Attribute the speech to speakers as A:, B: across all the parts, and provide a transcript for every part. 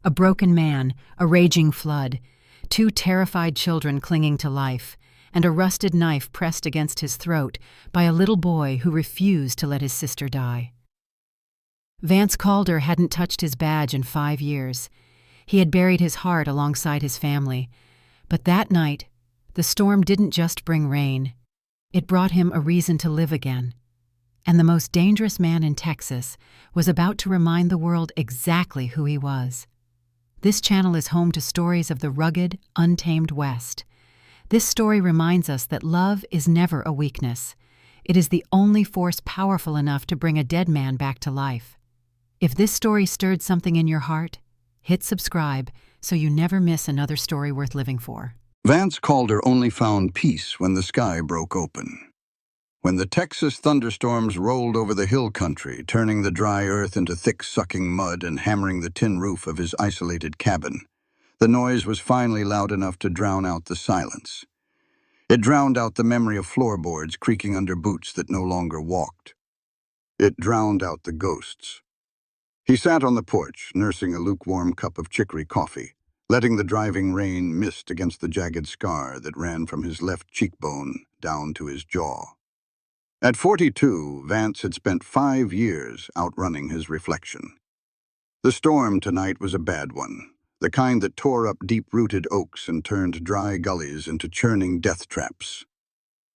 A: A broken man, a raging flood, two terrified children clinging to life, and a rusted knife pressed against his throat by a little boy who refused to let his sister die. Vance Calder hadn't touched his badge in 5 years. He had buried his heart alongside his family. But that night, the storm didn't just bring rain. It brought him a reason to live again. And the most dangerous man in Texas was about to remind the world exactly who he was. This channel is home to stories of the rugged, untamed West. This story reminds us that love is never a weakness. It is the only force powerful enough to bring a dead man back to life. If this story stirred something in your heart, hit subscribe so you never miss another story worth living for.
B: Vance Calder only found peace when the sky broke open. When the Texas thunderstorms rolled over the hill country, turning the dry earth into thick, sucking mud and hammering the tin roof of his isolated cabin, the noise was finally loud enough to drown out the silence. It drowned out the memory of floorboards creaking under boots that no longer walked. It drowned out the ghosts. He sat on the porch, nursing a lukewarm cup of chicory coffee, letting the driving rain mist against the jagged scar that ran from his left cheekbone down to his jaw. At 42, Vance had spent 5 years outrunning his reflection. The storm tonight was a bad one, the kind that tore up deep-rooted oaks and turned dry gullies into churning death traps.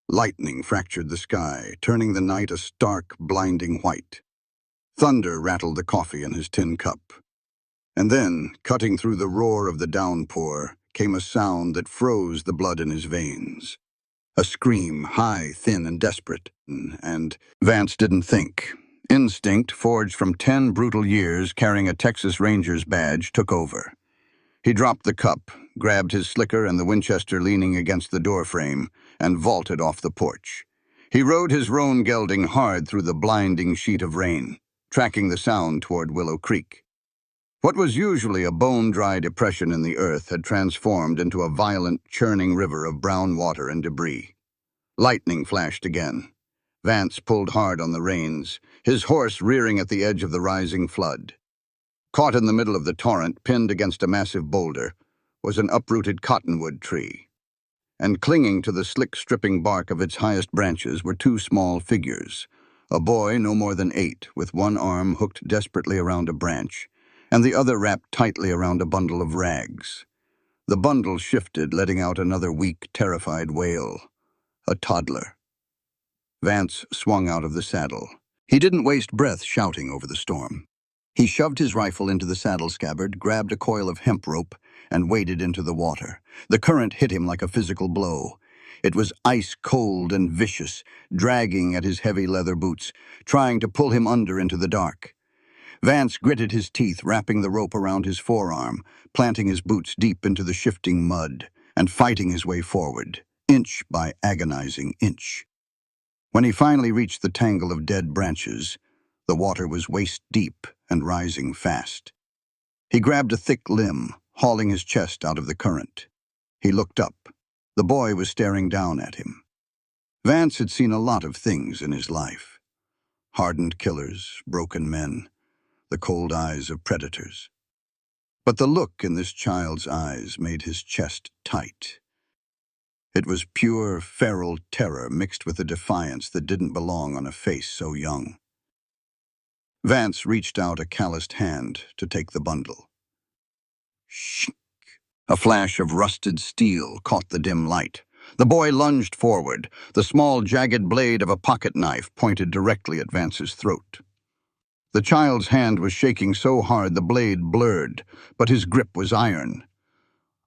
B: Lightning fractured the sky, turning the night a stark, blinding white. Thunder rattled the coffee in his tin cup. And then, cutting through the roar of the downpour, came a sound that froze the blood in his veins. A scream, high, thin, and desperate. And Vance didn't think. Instinct, forged from 10 brutal years carrying a Texas Ranger's badge, took over. He dropped the cup, grabbed his slicker and the Winchester leaning against the doorframe, and vaulted off the porch. He rode his roan gelding hard through the blinding sheet of rain, tracking the sound toward Willow Creek. What was usually a bone-dry depression in the earth had transformed into a violent, churning river of brown water and debris. Lightning flashed again. Vance pulled hard on the reins, his horse rearing at the edge of the rising flood. Caught in the middle of the torrent, pinned against a massive boulder, was an uprooted cottonwood tree. And clinging to the slick-stripping bark of its highest branches were 2 small figures, a boy no more than 8, with one arm hooked desperately around a branch, and the other wrapped tightly around a bundle of rags. The bundle shifted, letting out another weak, terrified wail. A toddler. Vance swung out of the saddle. He didn't waste breath shouting over the storm. He shoved his rifle into the saddle scabbard, grabbed a coil of hemp rope, and waded into the water. The current hit him like a physical blow. It was ice-cold and vicious, dragging at his heavy leather boots, trying to pull him under into the dark. Vance gritted his teeth, wrapping the rope around his forearm, planting his boots deep into the shifting mud, and fighting his way forward, inch by agonizing inch. When he finally reached the tangle of dead branches, the water was waist-deep and rising fast. He grabbed a thick limb, hauling his chest out of the current. He looked up. The boy was staring down at him. Vance had seen a lot of things in his life. Hardened killers, broken men, the cold eyes of predators. But the look in this child's eyes made his chest tight. It was pure, feral terror mixed with a defiance that didn't belong on a face so young. Vance reached out a calloused hand to take the bundle. Shink! A flash of rusted steel caught the dim light. The boy lunged forward, the small, jagged blade of a pocket knife pointed directly at Vance's throat. The child's hand was shaking so hard the blade blurred, but his grip was iron.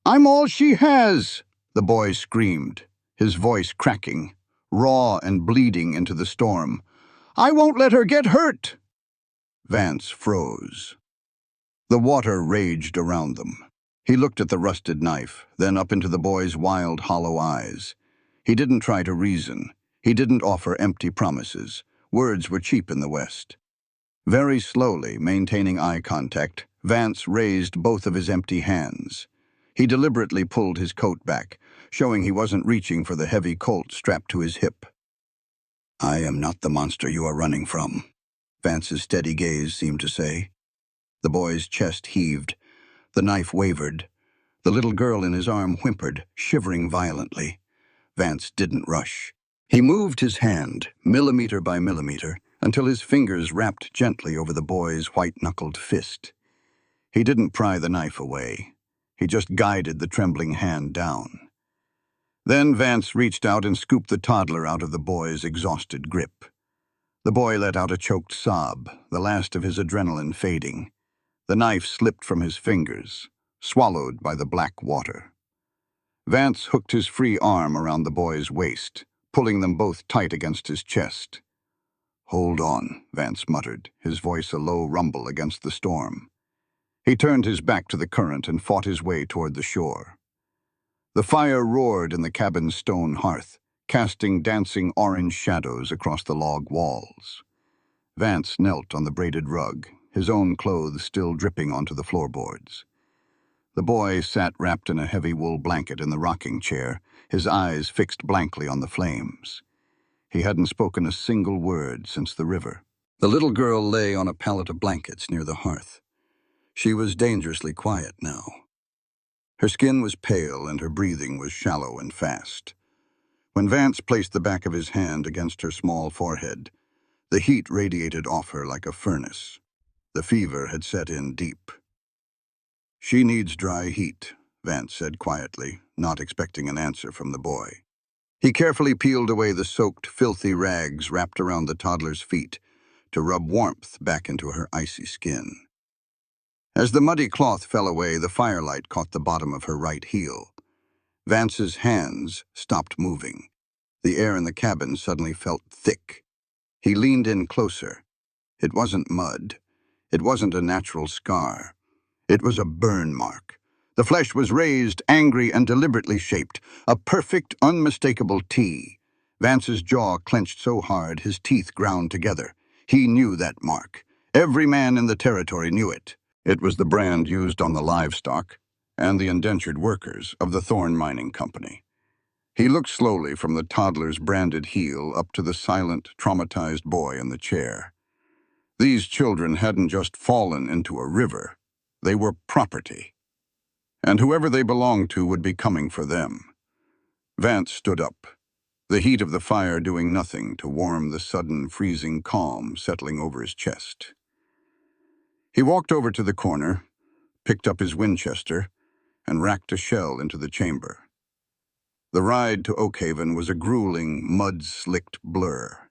B: "I'm all she has!" the boy screamed, his voice cracking, raw and bleeding into the storm. "I won't let her get hurt!" Vance froze. The water raged around them. He looked at the rusted knife, then up into the boy's wild, hollow eyes. He didn't try to reason. He didn't offer empty promises. Words were cheap in the West. Very slowly, maintaining eye contact, Vance raised both of his empty hands. He deliberately pulled his coat back, showing he wasn't reaching for the heavy Colt strapped to his hip. "I am not the monster you are running from," Vance's steady gaze seemed to say. The boy's chest heaved. The knife wavered. The little girl in his arm whimpered, shivering violently. Vance didn't rush. He moved his hand, millimeter by millimeter, until his fingers wrapped gently over the boy's white-knuckled fist. He didn't pry the knife away. He just guided the trembling hand down. Then Vance reached out and scooped the toddler out of the boy's exhausted grip. The boy let out a choked sob, the last of his adrenaline fading. The knife slipped from his fingers, swallowed by the black water. Vance hooked his free arm around the boy's waist, pulling them both tight against his chest. "Hold on," Vance muttered, his voice a low rumble against the storm. He turned his back to the current and fought his way toward the shore. The fire roared in the cabin's stone hearth, casting dancing orange shadows across the log walls. Vance knelt on the braided rug, his own clothes still dripping onto the floorboards. The boy sat wrapped in a heavy wool blanket in the rocking chair, his eyes fixed blankly on the flames. He hadn't spoken a single word since the river. The little girl lay on a pallet of blankets near the hearth. She was dangerously quiet now. Her skin was pale and her breathing was shallow and fast. When Vance placed the back of his hand against her small forehead, the heat radiated off her like a furnace. The fever had set in deep. "She needs dry heat," Vance said quietly, not expecting an answer from the boy. He carefully peeled away the soaked, filthy rags wrapped around the toddler's feet to rub warmth back into her icy skin. As the muddy cloth fell away, the firelight caught the bottom of her right heel. Vance's hands stopped moving. The air in the cabin suddenly felt thick. He leaned in closer. It wasn't mud. It wasn't a natural scar. It was a burn mark. The flesh was raised, angry, and deliberately shaped, a perfect, unmistakable T. Vance's jaw clenched so hard his teeth ground together. He knew that mark. Every man in the territory knew it. It was the brand used on the livestock and the indentured workers of the Thorn Mining Company. He looked slowly from the toddler's branded heel up to the silent, traumatized boy in the chair. These children hadn't just fallen into a river. They were property. And whoever they belonged to would be coming for them. Vance stood up, the heat of the fire doing nothing to warm the sudden freezing calm settling over his chest. He walked over to the corner, picked up his Winchester, and racked a shell into the chamber. The ride to Oakhaven was a grueling, mud-slicked blur.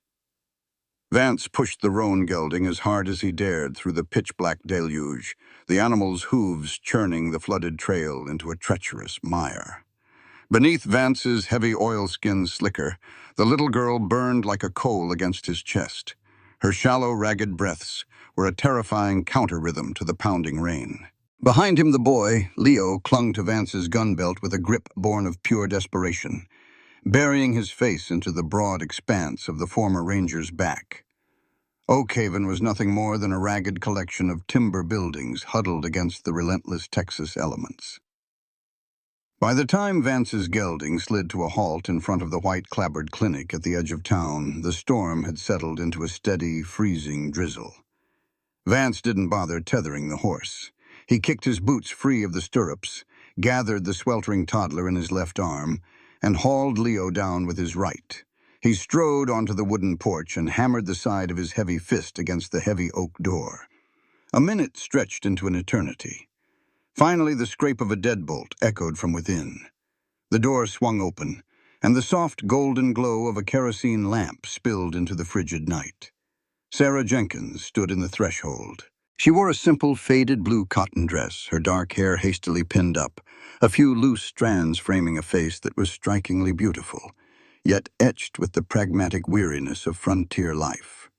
B: Vance pushed the roan gelding as hard as he dared through the pitch-black deluge, the animal's hooves churning the flooded trail into a treacherous mire. Beneath Vance's heavy oilskin slicker, the little girl burned like a coal against his chest. Her shallow, ragged breaths were a terrifying counter-rhythm to the pounding rain. Behind him, the boy, Leo, clung to Vance's gun belt with a grip born of pure desperation, burying his face into the broad expanse of the former ranger's back. Oakhaven was nothing more than a ragged collection of timber buildings huddled against the relentless Texas elements. By the time Vance's gelding slid to a halt in front of the white-clapboard clinic at the edge of town, the storm had settled into a steady, freezing drizzle. Vance didn't bother tethering the horse. He kicked his boots free of the stirrups, gathered the sweltering toddler in his left arm, and hauled Leo down with his right. He strode onto the wooden porch and hammered the side of his heavy fist against the heavy oak door. A minute stretched into an eternity. Finally, the scrape of a deadbolt echoed from within. The door swung open, and the soft golden glow of a kerosene lamp spilled into the frigid night. Sarah Jenkins stood in the threshold. She wore a simple, faded blue cotton dress, her dark hair hastily pinned up, a few loose strands framing a face that was strikingly beautiful, yet etched with the pragmatic weariness of frontier life.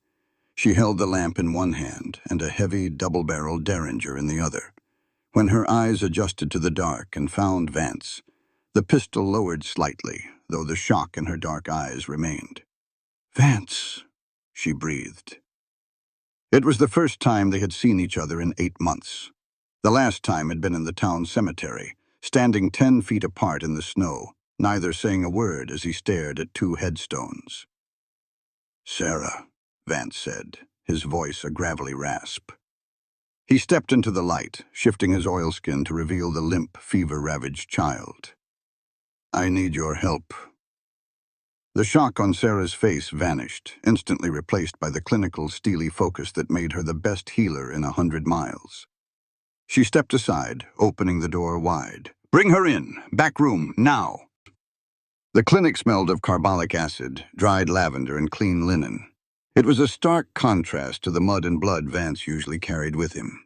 B: She held the lamp in one hand and a heavy, double-barreled Derringer in the other. When her eyes adjusted to the dark and found Vance, the pistol lowered slightly, though the shock in her dark eyes remained. "Vance," she breathed. It was the first time they had seen each other in 8 months. The last time had been in the town cemetery, standing 10 feet apart in the snow, neither saying a word as he stared at 2 headstones. "Sarah," Vance said, his voice a gravelly rasp. He stepped into the light, shifting his oilskin to reveal the limp, fever-ravaged child. "I need your help." The shock on Sarah's face vanished, instantly replaced by the clinical, steely focus that made her the best healer in 100 miles. She stepped aside, opening the door wide. "Bring her in! Back room, now!" The clinic smelled of carbolic acid, dried lavender, and clean linen. It was a stark contrast to the mud and blood Vance usually carried with him.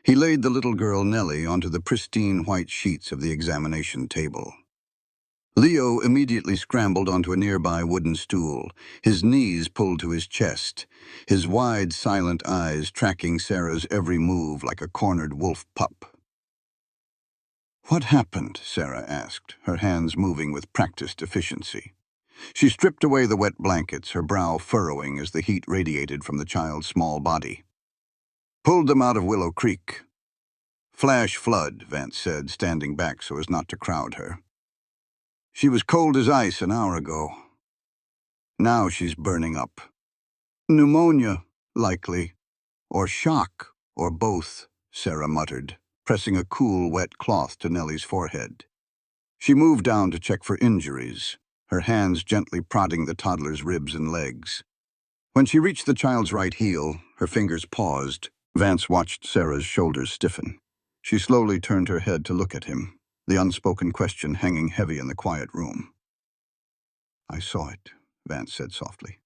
B: He laid the little girl Nellie onto the pristine white sheets of the examination table. Leo immediately scrambled onto a nearby wooden stool, his knees pulled to his chest, his wide, silent eyes tracking Sarah's every move like a cornered wolf pup. "What happened?" Sarah asked, her hands moving with practiced efficiency. She stripped away the wet blankets, her brow furrowing as the heat radiated from the child's small body. "Pulled them out of Willow Creek." "Flash flood," Vance said, standing back so as not to crowd her. "She was cold as ice an hour ago. Now she's burning up. Pneumonia, likely. Or shock, or both," Sarah muttered, pressing a cool, wet cloth to Nellie's forehead. She moved down to check for injuries, her hands gently prodding the toddler's ribs and legs. When she reached the child's right heel, her fingers paused. Vance watched Sarah's shoulders stiffen. She slowly turned her head to look at him, the unspoken question hanging heavy in the quiet room. "I saw it," Vance said softly.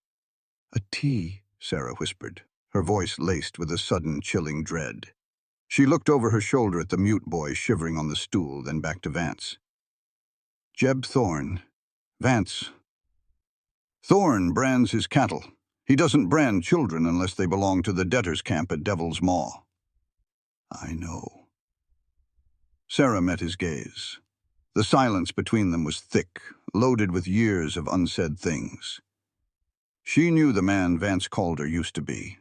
B: "A T," Sarah whispered, her voice laced with a sudden chilling dread. She looked over her shoulder at the mute boy shivering on the stool, then back to Vance. "Jeb Thorne. Vance. Thorne brands his cattle. He doesn't brand children unless they belong to the debtors' camp at Devil's Maw." "I know." Sarah met his gaze. The silence between them was thick, loaded with years of unsaid things. She knew the man Vance Calder used to be.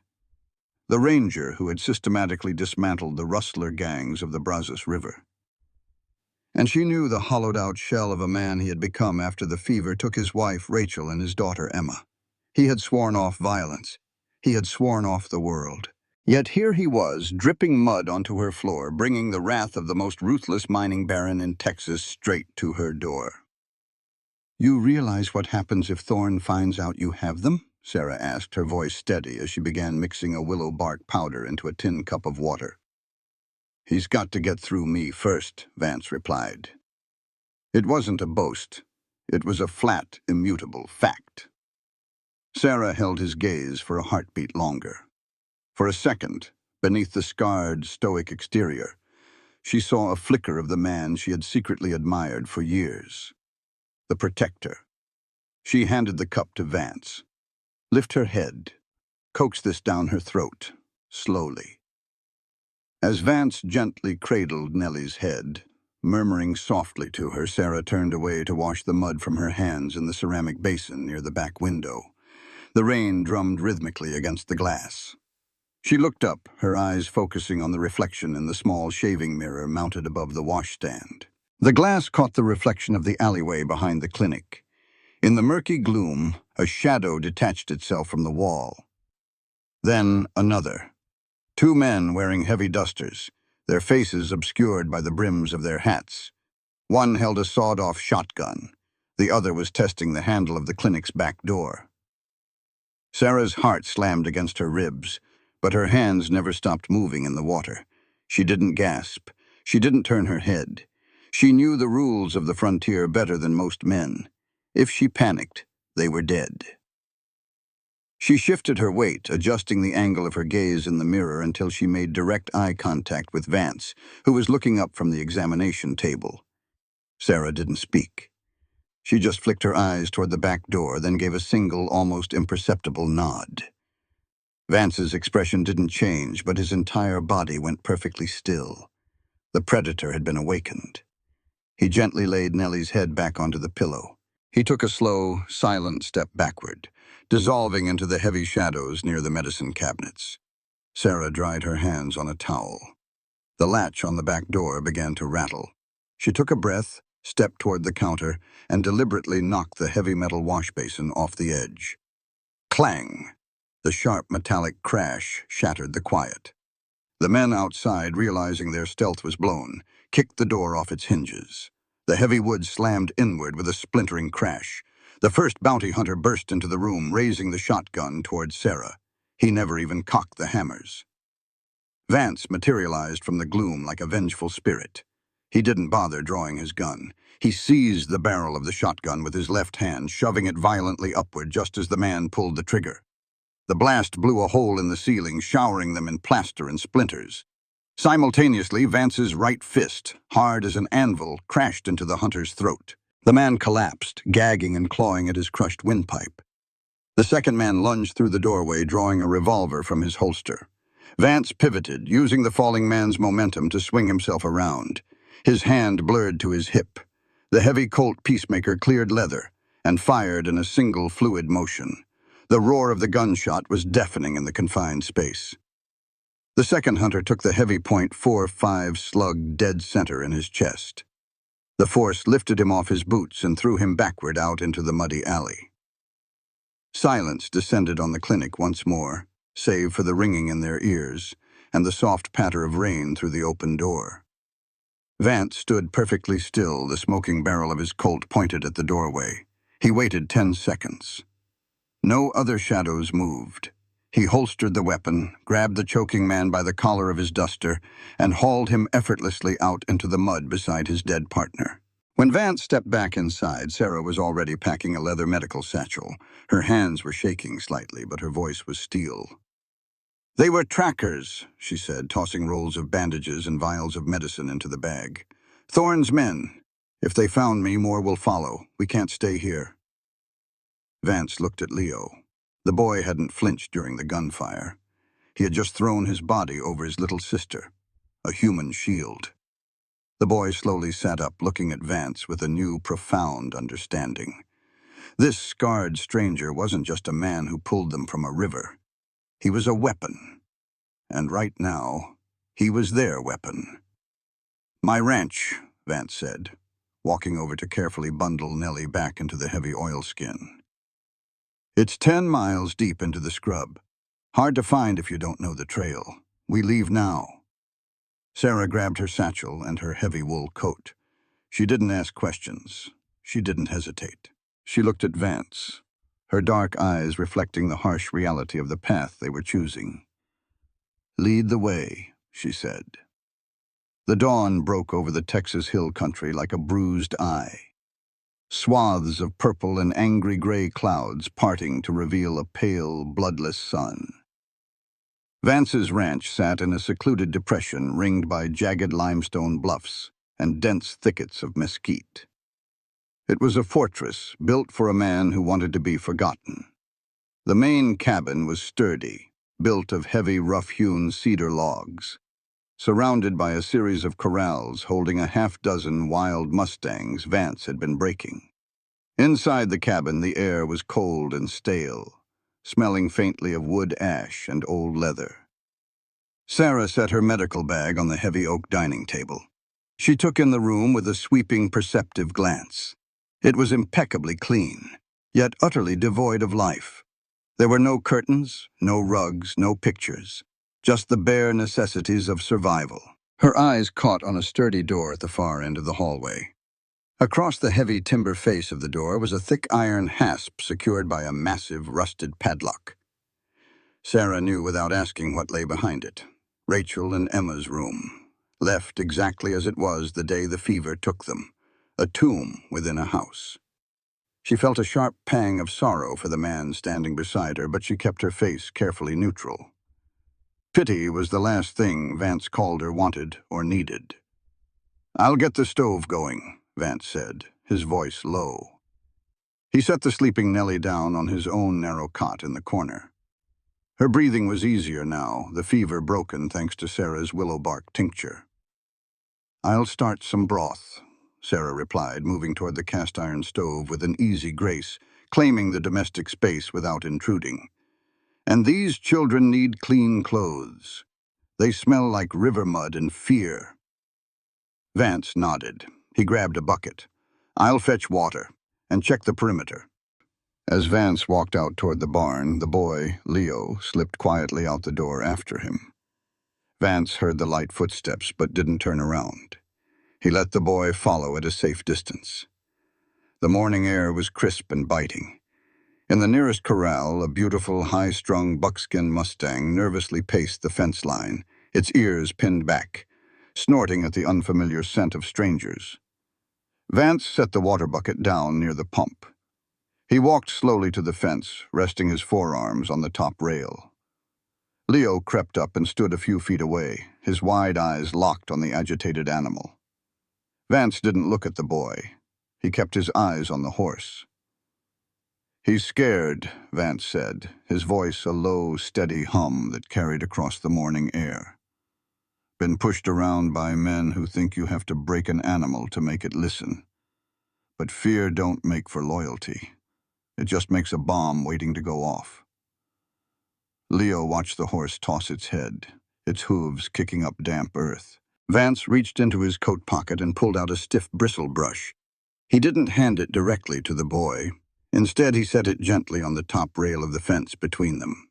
B: The ranger who had systematically dismantled the rustler gangs of the Brazos River. And she knew the hollowed-out shell of a man he had become after the fever took his wife Rachel and his daughter Emma. He had sworn off violence. He had sworn off the world. Yet here he was, dripping mud onto her floor, bringing the wrath of the most ruthless mining baron in Texas straight to her door. "You realize what happens if Thorne finds out you have them?" Sarah asked, her voice steady as she began mixing a willow bark powder into a tin cup of water. "He's got to get through me first," Vance replied. It wasn't a boast. It was a flat, immutable fact. Sarah held his gaze for a heartbeat longer. For a second, beneath the scarred, stoic exterior, she saw a flicker of the man she had secretly admired for years. The protector. She handed the cup to Vance. "Lift her head. Coax this down her throat, slowly." As Vance gently cradled Nellie's head, murmuring softly to her, Sarah turned away to wash the mud from her hands in the ceramic basin near the back window. The rain drummed rhythmically against the glass. She looked up, her eyes focusing on the reflection in the small shaving mirror mounted above the washstand. The glass caught the reflection of the alleyway behind the clinic. In the murky gloom, a shadow detached itself from the wall. Then another. Two men wearing heavy dusters, their faces obscured by the brims of their hats. One held a sawed-off shotgun. The other was testing the handle of the clinic's back door. Sarah's heart slammed against her ribs, but her hands never stopped moving in the water. She didn't gasp. She didn't turn her head. She knew the rules of the frontier better than most men. If she panicked, they were dead. She shifted her weight, adjusting the angle of her gaze in the mirror until she made direct eye contact with Vance, who was looking up from the examination table. Sarah didn't speak. She just flicked her eyes toward the back door, then gave a single, almost imperceptible nod. Vance's expression didn't change, but his entire body went perfectly still. The predator had been awakened. He gently laid Nellie's head back onto the pillow. He took a slow, silent step backward, dissolving into the heavy shadows near the medicine cabinets. Sarah dried her hands on a towel. The latch on the back door began to rattle. She took a breath, stepped toward the counter, and deliberately knocked the heavy metal wash basin off the edge. Clang! The sharp metallic crash shattered the quiet. The men outside, realizing their stealth was blown, kicked the door off its hinges. The heavy wood slammed inward with a splintering crash. The first bounty hunter burst into the room, raising the shotgun towards Sarah. He never even cocked the hammers. Vance materialized from the gloom like a vengeful spirit. He didn't bother drawing his gun. He seized the barrel of the shotgun with his left hand, shoving it violently upward just as the man pulled the trigger. The blast blew a hole in the ceiling, showering them in plaster and splinters. Simultaneously, Vance's right fist, hard as an anvil, crashed into the hunter's throat. The man collapsed, gagging and clawing at his crushed windpipe. The second man lunged through the doorway, drawing a revolver from his holster. Vance pivoted, using the falling man's momentum to swing himself around. His hand blurred to his hip. The heavy Colt Peacemaker cleared leather and fired in a single fluid motion. The roar of the gunshot was deafening in the confined space. The second hunter took the heavy .45 slug dead center in his chest. The force lifted him off his boots and threw him backward out into the muddy alley. Silence descended on the clinic once more, save for the ringing in their ears and the soft patter of rain through the open door. Vance stood perfectly still, the smoking barrel of his Colt pointed at the doorway. He waited 10 seconds. No other shadows moved. He holstered the weapon, grabbed the choking man by the collar of his duster, and hauled him effortlessly out into the mud beside his dead partner. When Vance stepped back inside, Sarah was already packing a leather medical satchel. Her hands were shaking slightly, but her voice was steel. "They were trackers," she said, tossing rolls of bandages and vials of medicine into the bag. "Thorne's men. If they found me, more will follow. We can't stay here." Vance looked at Leo. The boy hadn't flinched during the gunfire. He had just thrown his body over his little sister, a human shield. The boy slowly sat up, looking at Vance with a new, profound understanding. This scarred stranger wasn't just a man who pulled them from a river. He was a weapon. And right now, he was their weapon. "My ranch," Vance said, walking over to carefully bundle Nellie back into the heavy oilskin. "It's 10 miles deep into the scrub. Hard to find if you don't know the trail. We leave now." Sarah grabbed her satchel and her heavy wool coat. She didn't ask questions. She didn't hesitate. She looked at Vance, her dark eyes reflecting the harsh reality of the path they were choosing. "Lead the way," she said. The dawn broke over the Texas hill country like a bruised eye. Swaths of purple and angry gray clouds parting to reveal a pale, bloodless sun. Vance's ranch sat in a secluded depression ringed by jagged limestone bluffs and dense thickets of mesquite. It was a fortress built for a man who wanted to be forgotten. The main cabin was sturdy, built of heavy, rough-hewn cedar logs, surrounded by a series of corrals holding a half-dozen wild mustangs Vance had been breaking. Inside the cabin, the air was cold and stale, smelling faintly of wood ash and old leather. Sarah set her medical bag on the heavy oak dining table. She took in the room with a sweeping, perceptive glance. It was impeccably clean, yet utterly devoid of life. There were no curtains, no rugs, no pictures, just the bare necessities of survival. Her eyes caught on a sturdy door at the far end of the hallway. Across the heavy timber face of the door was a thick iron hasp secured by a massive rusted padlock. Sarah knew without asking what lay behind it. Rachel and Emma's room, left exactly as it was the day the fever took them, a tomb within a house. She felt a sharp pang of sorrow for the man standing beside her, but she kept her face carefully neutral. Pity was the last thing Vance Calder wanted or needed. "I'll get the stove going," Vance said, his voice low. He set the sleeping Nellie down on his own narrow cot in the corner. Her breathing was easier now, the fever broken thanks to Sarah's willow bark tincture. "I'll start some broth," Sarah replied, moving toward the cast-iron stove with an easy grace, claiming the domestic space without intruding. "And these children need clean clothes. They smell like river mud and fear." Vance nodded. He grabbed a bucket. "I'll fetch water and check the perimeter." As Vance walked out toward the barn, the boy, Leo, slipped quietly out the door after him. Vance heard the light footsteps but didn't turn around. He let the boy follow at a safe distance. The morning air was crisp and biting. In the nearest corral, a beautiful, high-strung buckskin Mustang nervously paced the fence line, its ears pinned back, snorting at the unfamiliar scent of strangers. Vance set the water bucket down near the pump. He walked slowly to the fence, resting his forearms on the top rail. Leo crept up and stood a few feet away, his wide eyes locked on the agitated animal. Vance didn't look at the boy. He kept his eyes on the horse. "He's scared," Vance said, his voice a low, steady hum that carried across the morning air. "Been pushed around by men who think you have to break an animal to make it listen. But fear don't make for loyalty. It just makes a bomb waiting to go off." Leo watched the horse toss its head, its hooves kicking up damp earth. Vance reached into his coat pocket and pulled out a stiff bristle brush. He didn't hand it directly to the boy. Instead, he set it gently on the top rail of the fence between them.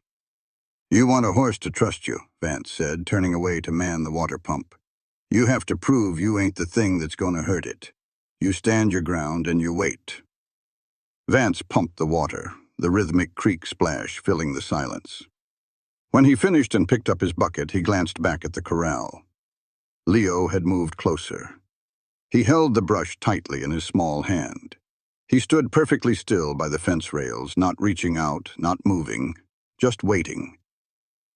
B: "You want a horse to trust you," Vance said, turning away to man the water pump. "You have to prove you ain't the thing that's going to hurt it. You stand your ground and you wait." Vance pumped the water, the rhythmic creak splash filling the silence. When he finished and picked up his bucket, he glanced back at the corral. Leo had moved closer. He held the brush tightly in his small hand. He stood perfectly still by the fence rails, not reaching out, not moving, just waiting.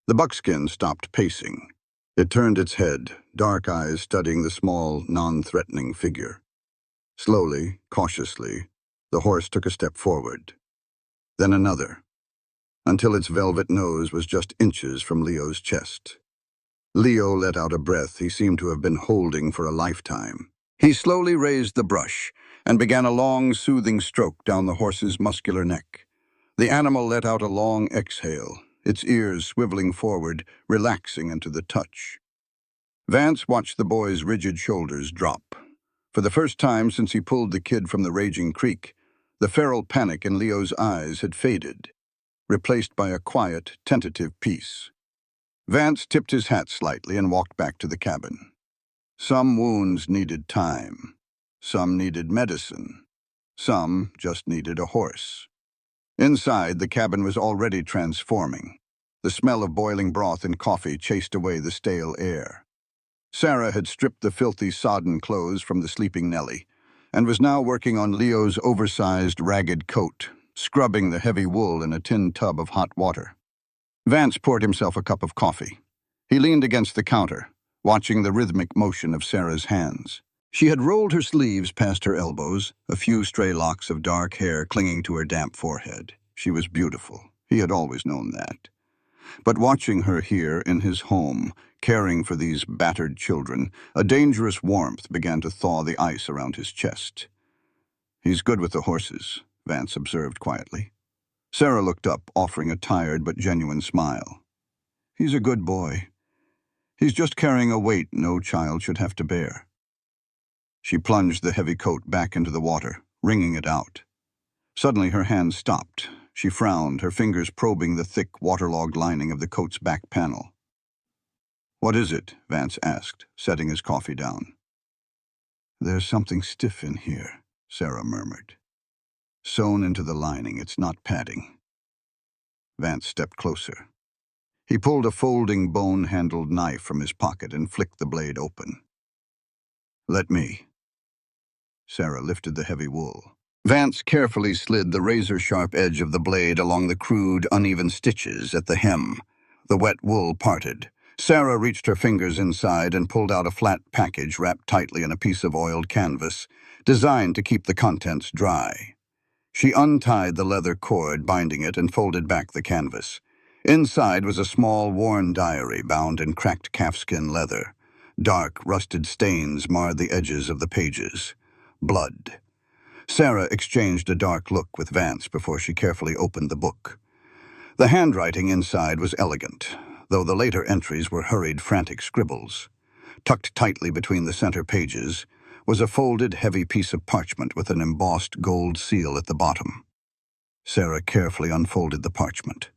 B: The buckskin stopped pacing. It turned its head, dark eyes studying the small, non-threatening figure. Slowly, cautiously, the horse took a step forward. Then another, until its velvet nose was just inches from Leo's chest. Leo let out a breath he seemed to have been holding for a lifetime. He slowly raised the brush and began a long, soothing stroke down the horse's muscular neck. The animal let out a long exhale, its ears swiveling forward, relaxing into the touch. Vance watched the boy's rigid shoulders drop. For the first time since he pulled the kid from the raging creek, the feral panic in Leo's eyes had faded, replaced by a quiet, tentative peace. Vance tipped his hat slightly and walked back to the cabin. Some wounds needed time. Some needed medicine. Some just needed a horse. Inside, the cabin was already transforming. The smell of boiling broth and coffee chased away the stale air. Sarah had stripped the filthy, sodden clothes from the sleeping Nellie and was now working on Leo's oversized, ragged coat, scrubbing the heavy wool in a tin tub of hot water. Vance poured himself a cup of coffee. He leaned against the counter, watching the rhythmic motion of Sarah's hands. She had rolled her sleeves past her elbows, a few stray locks of dark hair clinging to her damp forehead. She was beautiful. He had always known that. But watching her here in his home, caring for these battered children, a dangerous warmth began to thaw the ice around his chest. "He's good with the horses," Vance observed quietly. Sarah looked up, offering a tired but genuine smile. "He's a good boy. He's just carrying a weight no child should have to bear." She plunged the heavy coat back into the water, wringing it out. Suddenly her hand stopped. She frowned, her fingers probing the thick, waterlogged lining of the coat's back panel. "What is it?" Vance asked, setting his coffee down. "There's something stiff in here," Sarah murmured. "Sewn into the lining, it's not padding." Vance stepped closer. He pulled a folding bone-handled knife from his pocket and flicked the blade open. "Let me." Sarah lifted the heavy wool. Vance carefully slid the razor-sharp edge of the blade along the crude, uneven stitches at the hem. The wet wool parted. Sarah reached her fingers inside and pulled out a flat package wrapped tightly in a piece of oiled canvas, designed to keep the contents dry. She untied the leather cord binding it and folded back the canvas. Inside was a small, worn diary bound in cracked calfskin leather. Dark, rusted stains marred the edges of the pages. Blood. Sarah exchanged a dark look with Vance before she carefully opened the book. The handwriting inside was elegant, though the later entries were hurried, frantic scribbles. Tucked tightly between the center pages was a folded, heavy piece of parchment with an embossed gold seal at the bottom. Sarah carefully unfolded the parchment.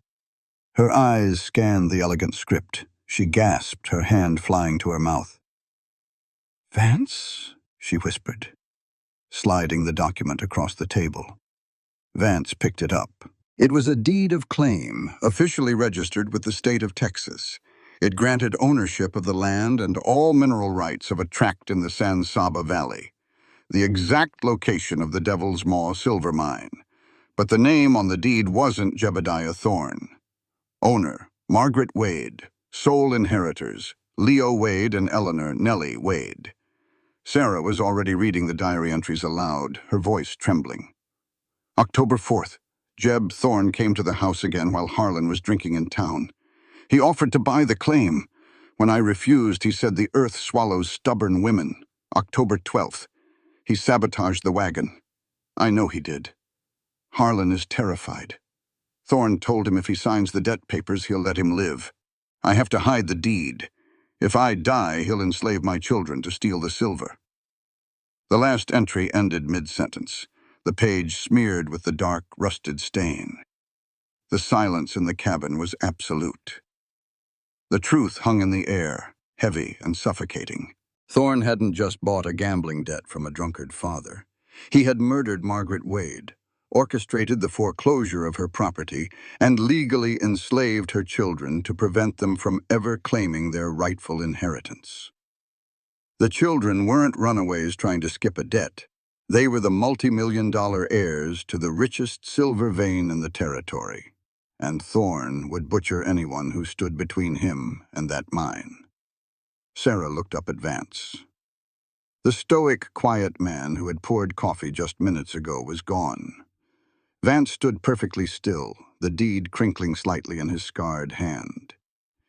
B: Her eyes scanned the elegant script. She gasped, her hand flying to her mouth. "Vance?" she whispered, sliding the document across the table. Vance picked it up. It was a deed of claim, officially registered with the state of Texas. It granted ownership of the land and all mineral rights of a tract in the San Saba Valley, the exact location of the Devil's Maw silver mine. But the name on the deed wasn't Jebediah Thorne. Owner, Margaret Wade. Sole inheritors, Leo Wade and Eleanor Nellie Wade. Sarah was already reading the diary entries aloud, her voice trembling. October 4th. Jeb Thorne came to the house again while Harlan was drinking in town. He offered to buy the claim. When I refused, he said the earth swallows stubborn women. October 12th. He sabotaged the wagon. I know he did. Harlan is terrified. Thorne told him if he signs the debt papers, he'll let him live. I have to hide the deed. If I die, he'll enslave my children to steal the silver. The last entry ended mid-sentence, the page smeared with the dark, rusted stain. The silence in the cabin was absolute. The truth hung in the air, heavy and suffocating. Thorne hadn't just bought a gambling debt from a drunkard father. He had murdered Margaret Wade, orchestrated the foreclosure of her property, and legally enslaved her children to prevent them from ever claiming their rightful inheritance. The children weren't runaways trying to skip a debt. They were the multi-million-dollar heirs to the richest silver vein in the territory, and Thorne would butcher anyone who stood between him and that mine. Sarah looked up at Vance. The stoic, quiet man who had poured coffee just minutes ago was gone. Vance stood perfectly still, the deed crinkling slightly in his scarred hand.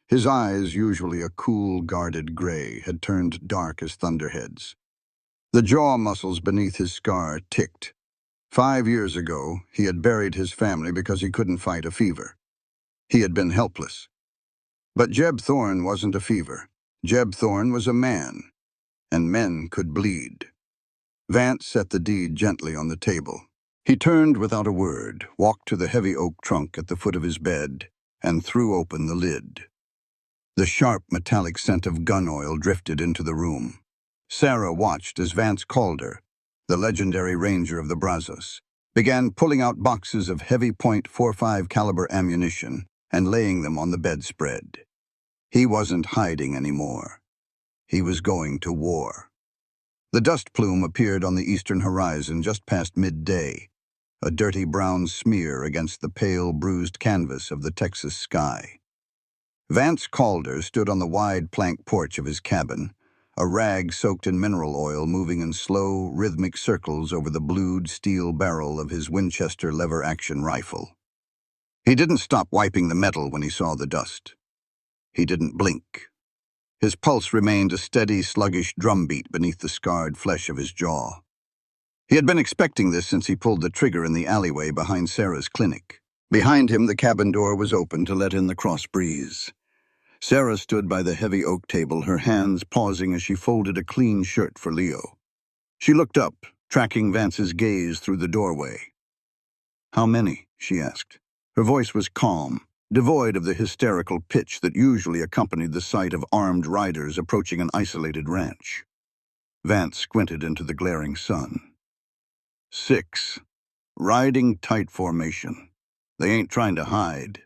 B: His eyes, usually a cool, guarded gray, had turned dark as thunderheads. The jaw muscles beneath his scar ticked. 5 years ago, he had buried his family because he couldn't fight a fever. He had been helpless. But Jeb Thorne wasn't a fever. Jeb Thorne was a man, and men could bleed. Vance set the deed gently on the table. He turned without a word, walked to the heavy oak trunk at the foot of his bed, and threw open the lid. The sharp, metallic scent of gun oil drifted into the room. Sarah watched as Vance Calder, the legendary ranger of the Brazos, began pulling out boxes of heavy .45 caliber ammunition and laying them on the bedspread. He wasn't hiding anymore. He was going to war. The dust plume appeared on the eastern horizon just past midday, a dirty brown smear against the pale, bruised canvas of the Texas sky. Vance Calder stood on the wide plank porch of his cabin, a rag soaked in mineral oil moving in slow, rhythmic circles over the blued steel barrel of his Winchester lever-action rifle. He didn't stop wiping the metal when he saw the dust. He didn't blink. His pulse remained a steady, sluggish drumbeat beneath the scarred flesh of his jaw. He had been expecting this since he pulled the trigger in the alleyway behind Sarah's clinic. Behind him, the cabin door was open to let in the cross breeze. Sarah stood by the heavy oak table, her hands pausing as she folded a clean shirt for Leo. She looked up, tracking Vance's gaze through the doorway. "How many?" she asked. Her voice was calm, devoid of the hysterical pitch that usually accompanied the sight of armed riders approaching an isolated ranch. Vance squinted into the glaring sun. 6. Riding tight formation. They ain't trying to hide."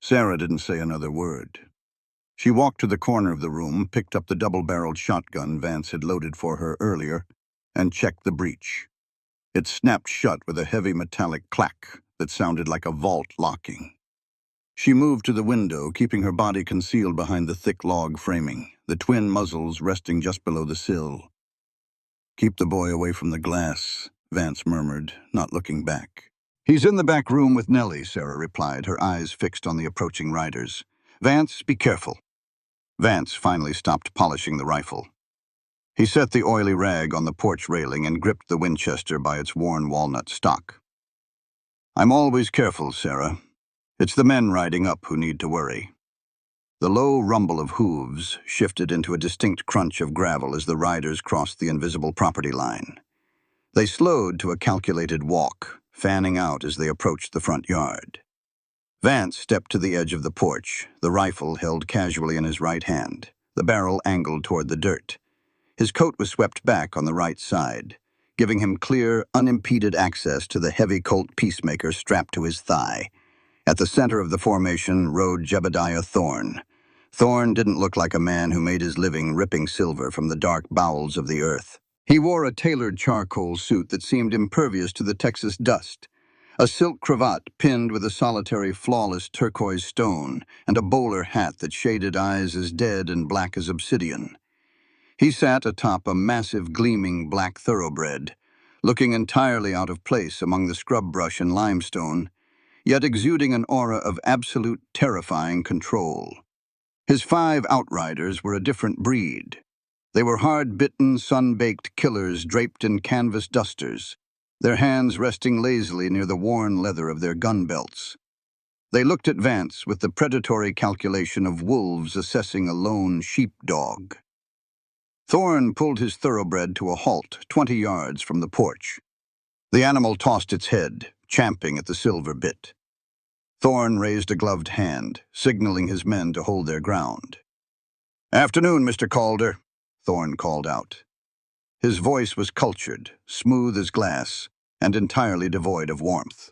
B: Sarah didn't say another word. She walked to the corner of the room, picked up the double-barreled shotgun Vance had loaded for her earlier, and checked the breech. It snapped shut with a heavy metallic clack that sounded like a vault locking. She moved to the window, keeping her body concealed behind the thick log framing, the twin muzzles resting just below the sill. "Keep the boy away from the glass," Vance murmured, not looking back. "He's in the back room with Nellie," Sarah replied, her eyes fixed on the approaching riders. "Vance, be careful." Vance finally stopped polishing the rifle. He set the oily rag on the porch railing and gripped the Winchester by its worn walnut stock. "I'm always careful, Sarah. It's the men riding up who need to worry." The low rumble of hooves shifted into a distinct crunch of gravel as the riders crossed the invisible property line. They slowed to a calculated walk, fanning out as they approached the front yard. Vance stepped to the edge of the porch, the rifle held casually in his right hand, the barrel angled toward the dirt. His coat was swept back on the right side, giving him clear, unimpeded access to the heavy Colt peacemaker strapped to his thigh. At the center of the formation rode Jebediah Thorne. Thorne didn't look like a man who made his living ripping silver from the dark bowels of the earth. He wore a tailored charcoal suit that seemed impervious to the Texas dust, a silk cravat pinned with a solitary flawless turquoise stone, and a bowler hat that shaded eyes as dead and black as obsidian. He sat atop a massive gleaming black thoroughbred, looking entirely out of place among the scrub brush and limestone, yet exuding an aura of absolute terrifying control. His 5 outriders were a different breed. They were hard-bitten, sun-baked killers draped in canvas dusters, their hands resting lazily near the worn leather of their gun belts. They looked at Vance with the predatory calculation of wolves assessing a lone sheepdog. Thorne pulled his thoroughbred to a halt 20 yards from the porch. The animal tossed its head, champing at the silver bit. Thorne raised a gloved hand, signaling his men to hold their ground. "Afternoon, Mr. Calder," Thorne called out. His voice was cultured, smooth as glass, and entirely devoid of warmth.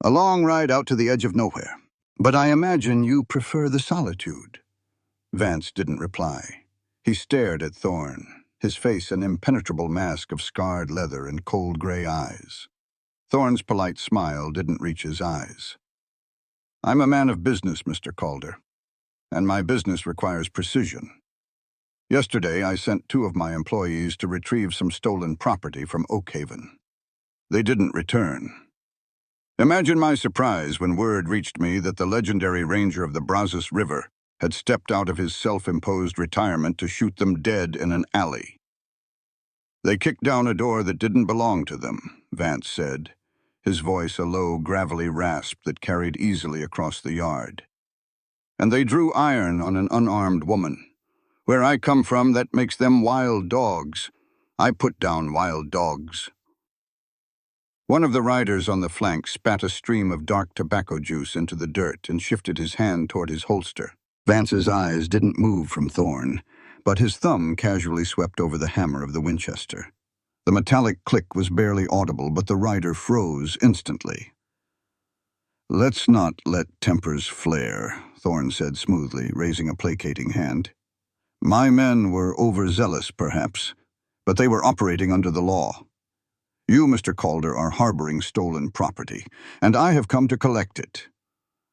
B: "A long ride out to the edge of nowhere. But I imagine you prefer the solitude." Vance didn't reply. He stared at Thorne, his face an impenetrable mask of scarred leather and cold gray eyes. Thorne's polite smile didn't reach his eyes. "I'm a man of business, Mr. Calder, and my business requires precision. Yesterday, I sent 2 of my employees to retrieve some stolen property from Oakhaven. They didn't return. Imagine my surprise when word reached me that the legendary ranger of the Brazos River had stepped out of his self-imposed retirement to shoot them dead in an alley. They kicked down a door that didn't belong to them," Vance said, his voice a low, gravelly rasp that carried easily across the yard. "And they drew iron on an unarmed woman. Where I come from, that makes them wild dogs. I put down wild dogs." One of the riders on the flank spat a stream of dark tobacco juice into the dirt and shifted his hand toward his holster. Vance's eyes didn't move from Thorne, but his thumb casually swept over the hammer of the Winchester. The metallic click was barely audible, but the rider froze instantly. "Let's not let tempers flare," Thorne said smoothly, raising a placating hand. "My men were overzealous, perhaps, but they were operating under the law. You, Mr. Calder, are harboring stolen property, and I have come to collect it.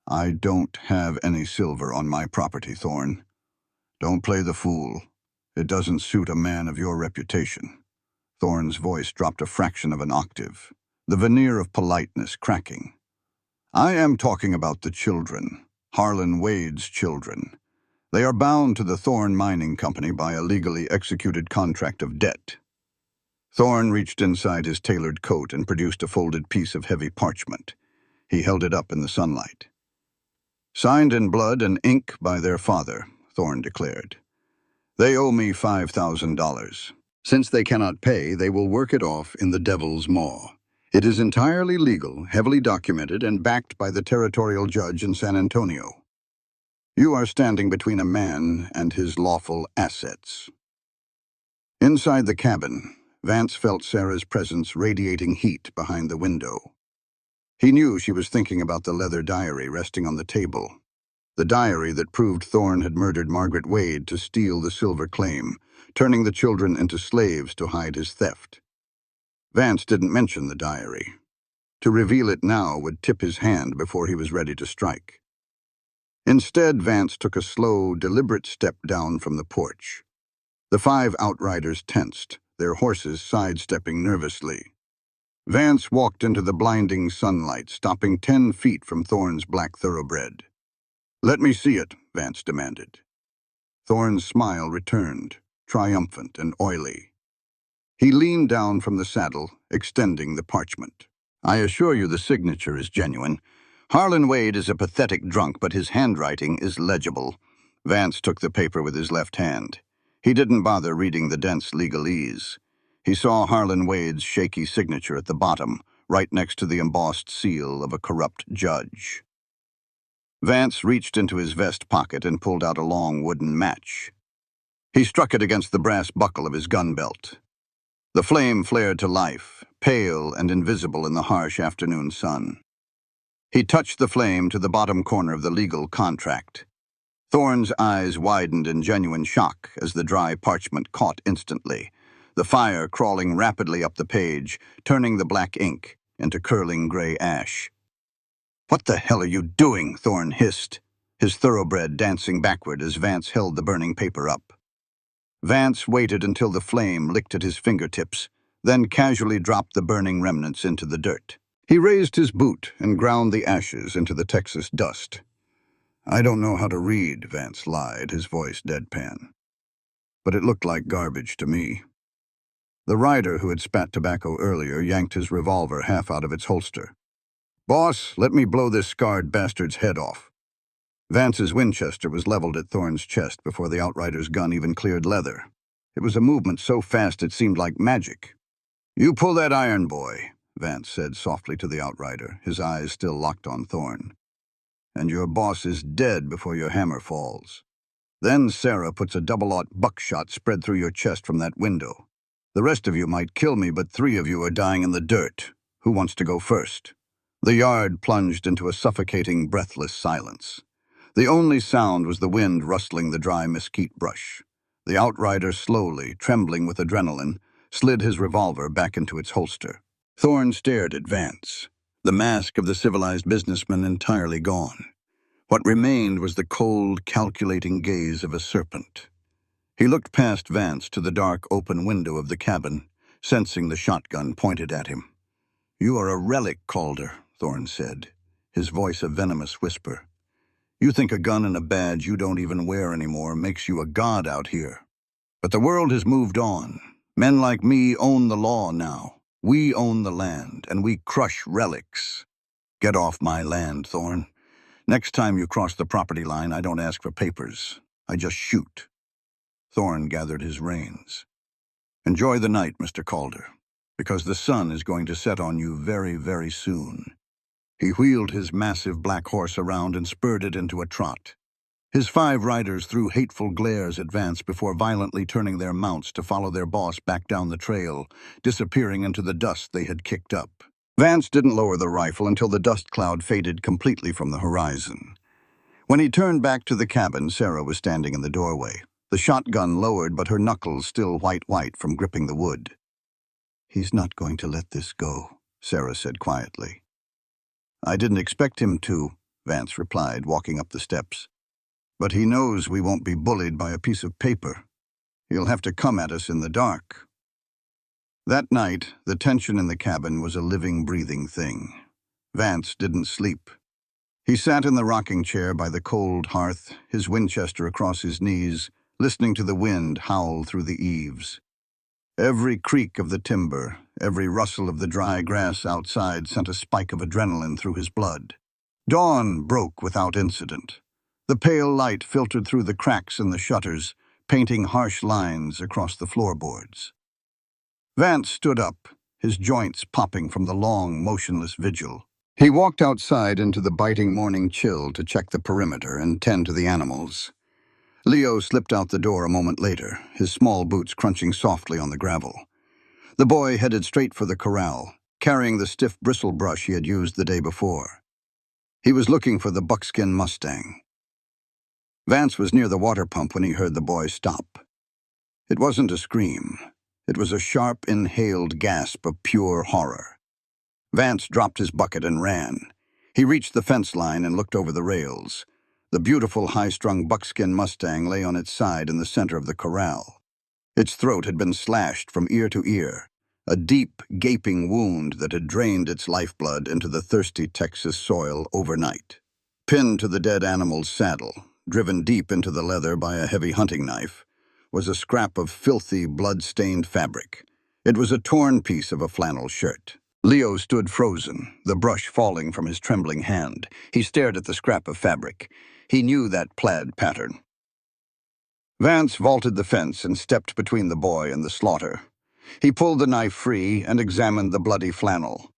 B: I don't have any silver on my property, Thorne. Don't play the fool. It doesn't suit a man of your reputation." Thorne's voice dropped a fraction of an octave, the veneer of politeness cracking. "I am talking about the children, Harlan Wade's children. They are bound to the Thorne Mining Company by a legally executed contract of debt." Thorne reached inside his tailored coat and produced a folded piece of heavy parchment. He held it up in the sunlight. "Signed in blood and ink by their father," Thorne declared. "They owe me $5,000. Since they cannot pay, they will work it off in the Devil's Maw. It is entirely legal, heavily documented, and backed by the territorial judge in San Antonio. You are standing between a man and his lawful assets." Inside the cabin, Vance felt Sarah's presence radiating heat behind the window. He knew she was thinking about the leather diary resting on the table. The diary that proved Thorne had murdered Margaret Wade to steal the silver claim, turning the children into slaves to hide his theft. Vance didn't mention the diary. To reveal it now would tip his hand before he was ready to strike. Instead, Vance took a slow, deliberate step down from the porch. The 5 outriders tensed, their horses sidestepping nervously. Vance walked into the blinding sunlight, stopping 10 feet from Thorne's black thoroughbred. "Let me see it," Vance demanded. Thorne's smile returned, triumphant and oily. He leaned down from the saddle, extending the parchment. "I assure you the signature is genuine. Harlan Wade is a pathetic drunk, but his handwriting is legible." Vance took the paper with his left hand. He didn't bother reading the dense legalese. He saw Harlan Wade's shaky signature at the bottom, right next to the embossed seal of a corrupt judge. Vance reached into his vest pocket and pulled out a long wooden match. He struck it against the brass buckle of his gun belt. The flame flared to life, pale and invisible in the harsh afternoon sun. He touched the flame to the bottom corner of the legal contract. Thorne's eyes widened in genuine shock as the dry parchment caught instantly, the fire crawling rapidly up the page, turning the black ink into curling gray ash. "What the hell are you doing?" Thorne hissed, his thoroughbred dancing backward as Vance held the burning paper up. Vance waited until the flame licked at his fingertips, then casually dropped the burning remnants into the dirt. He raised his boot and ground the ashes into the Texas dust. "I don't know how to read," Vance lied, his voice deadpan. "But it looked like garbage to me." The rider who had spat tobacco earlier yanked his revolver half out of its holster. "Boss, let me blow this scarred bastard's head off." Vance's Winchester was leveled at Thorne's chest before the outrider's gun even cleared leather. It was a movement so fast it seemed like magic. "You pull that iron, boy," Vance said softly to the outrider, his eyes still locked on Thorne. "And your boss is dead before your hammer falls. Then Sarah puts a double-aught buckshot spread through your chest from that window. The rest of you might kill me, but 3 of you are dying in the dirt. Who wants to go first?" The yard plunged into a suffocating, breathless silence. The only sound was the wind rustling the dry mesquite brush. The outrider slowly, trembling with adrenaline, slid his revolver back into its holster. Thorne stared at Vance, the mask of the civilized businessman entirely gone. What remained was the cold, calculating gaze of a serpent. He looked past Vance to the dark, open window of the cabin, sensing the shotgun pointed at him. "You are a relic, Calder," Thorne said, his voice a venomous whisper. "You think a gun and a badge you don't even wear anymore makes you a god out here. But the world has moved on. Men like me own the law now. We own the land, and we crush relics. Get off my land, Thorne. Next time you cross the property line, I don't ask for papers. I just shoot." Thorne gathered his reins. "Enjoy the night, Mr. Calder, because the sun is going to set on you very, very soon." He wheeled his massive black horse around and spurred it into a trot. His 5 riders threw hateful glares at Vance before violently turning their mounts to follow their boss back down the trail, disappearing into the dust they had kicked up. Vance didn't lower the rifle until the dust cloud faded completely from the horizon. When he turned back to the cabin, Sarah was standing in the doorway, the shotgun lowered but her knuckles still white from gripping the wood. "He's not going to let this go," Sarah said quietly. "I didn't expect him to," Vance replied, walking up the steps. "But he knows we won't be bullied by a piece of paper. He'll have to come at us in the dark." That night, the tension in the cabin was a living, breathing thing. Vance didn't sleep. He sat in the rocking chair by the cold hearth, his Winchester across his knees, listening to the wind howl through the eaves. Every creak of the timber, every rustle of the dry grass outside sent a spike of adrenaline through his blood. Dawn broke without incident. The pale light filtered through the cracks in the shutters, painting harsh lines across the floorboards. Vance stood up, his joints popping from the long, motionless vigil. He walked outside into the biting morning chill to check the perimeter and tend to the animals. Leo slipped out the door a moment later, his small boots crunching softly on the gravel. The boy headed straight for the corral, carrying the stiff bristle brush he had used the day before. He was looking for the buckskin Mustang. Vance was near the water pump when he heard the boy stop. It wasn't a scream. It was a sharp, inhaled gasp of pure horror. Vance dropped his bucket and ran. He reached the fence line and looked over the rails. The beautiful high-strung buckskin Mustang lay on its side in the center of the corral. Its throat had been slashed from ear to ear, a deep, gaping wound that had drained its lifeblood into the thirsty Texas soil overnight. Pinned to the dead animal's saddle, driven deep into the leather by a heavy hunting knife, was a scrap of filthy, blood-stained fabric. It was a torn piece of a flannel shirt. Leo stood frozen, the brush falling from his trembling hand. He stared at the scrap of fabric. He knew that plaid pattern. Vance vaulted the fence and stepped between the boy and the slaughter. He pulled the knife free and examined the bloody flannel.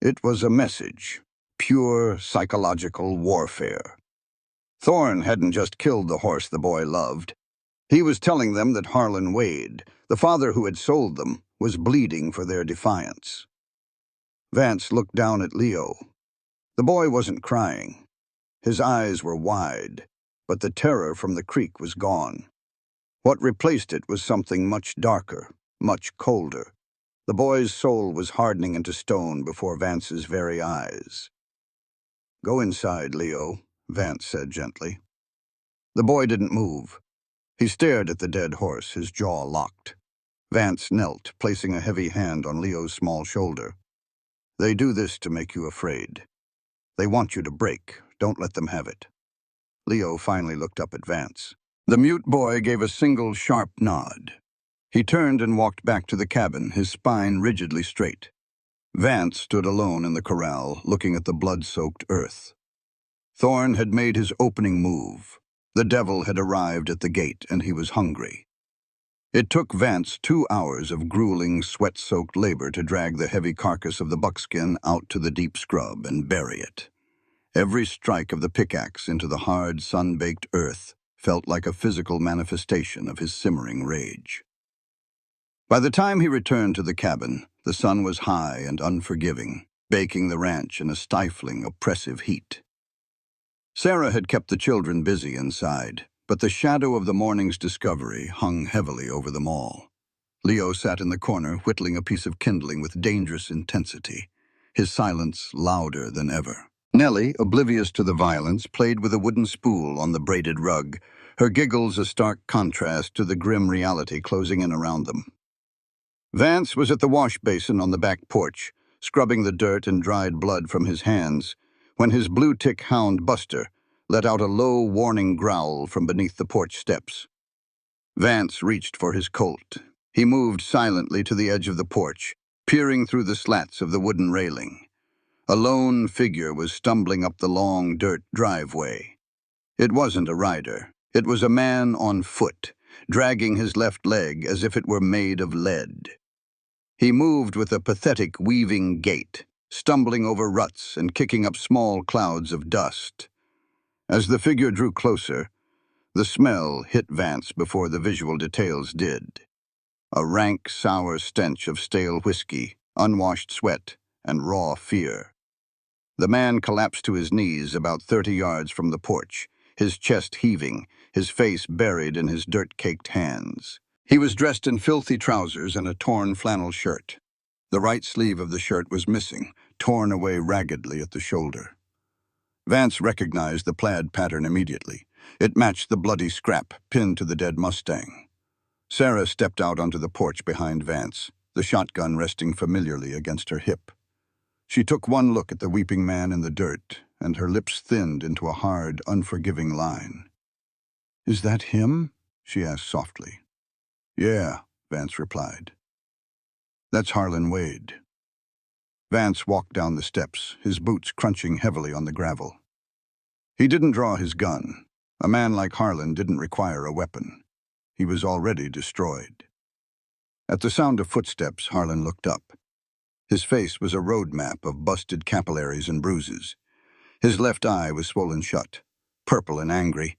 B: It was a message, pure psychological warfare. Thorne hadn't just killed the horse the boy loved. He was telling them that Harlan Wade, the father who had sold them, was bleeding for their defiance. Vance looked down at Leo. The boy wasn't crying. His eyes were wide, but the terror from the creek was gone. What replaced it was something much darker, much colder. The boy's soul was hardening into stone before Vance's very eyes. "Go inside, Leo," Vance said gently. The boy didn't move. He stared at the dead horse, his jaw locked. Vance knelt, placing a heavy hand on Leo's small shoulder. "They do this to make you afraid. They want you to break. Don't let them have it." Leo finally looked up at Vance. The mute boy gave a single sharp nod. He turned and walked back to the cabin, his spine rigidly straight. Vance stood alone in the corral, looking at the blood-soaked earth. Thorne had made his opening move. The devil had arrived at the gate, and he was hungry. It took Vance 2 hours of grueling, sweat-soaked labor to drag the heavy carcass of the buckskin out to the deep scrub and bury it. Every strike of the pickaxe into the hard, sun-baked earth felt like a physical manifestation of his simmering rage. By the time he returned to the cabin, the sun was high and unforgiving, baking the ranch in a stifling, oppressive heat. Sarah had kept the children busy inside, but the shadow of the morning's discovery hung heavily over them all. Leo sat in the corner, whittling a piece of kindling with dangerous intensity, his silence louder than ever. Nellie, oblivious to the violence, played with a wooden spool on the braided rug, her giggles a stark contrast to the grim reality closing in around them. Vance was at the wash basin on the back porch, scrubbing the dirt and dried blood from his hands, when his blue-tick hound Buster let out a low, warning growl from beneath the porch steps. Vance reached for his Colt. He moved silently to the edge of the porch, peering through the slats of the wooden railing. A lone figure was stumbling up the long dirt driveway. It wasn't a rider. It was a man on foot, dragging his left leg as if it were made of lead. He moved with a pathetic, weaving gait, stumbling over ruts and kicking up small clouds of dust. As the figure drew closer, the smell hit Vance before the visual details did. A rank, sour stench of stale whiskey, unwashed sweat, and raw fear. The man collapsed to his knees about 30 yards from the porch, his chest heaving, his face buried in his dirt-caked hands. He was dressed in filthy trousers and a torn flannel shirt. The right sleeve of the shirt was missing, torn away raggedly at the shoulder. Vance recognized the plaid pattern immediately. It matched the bloody scrap pinned to the dead Mustang. Sarah stepped out onto the porch behind Vance, the shotgun resting familiarly against her hip. She took one look at the weeping man in the dirt, and her lips thinned into a hard, unforgiving line. "Is that him?" she asked softly. "Yeah," Vance replied. "That's Harlan Wade." Vance walked down the steps, his boots crunching heavily on the gravel. He didn't draw his gun. A man like Harlan didn't require a weapon. He was already destroyed. At the sound of footsteps, Harlan looked up. His face was a road map of busted capillaries and bruises. His left eye was swollen shut, purple and angry,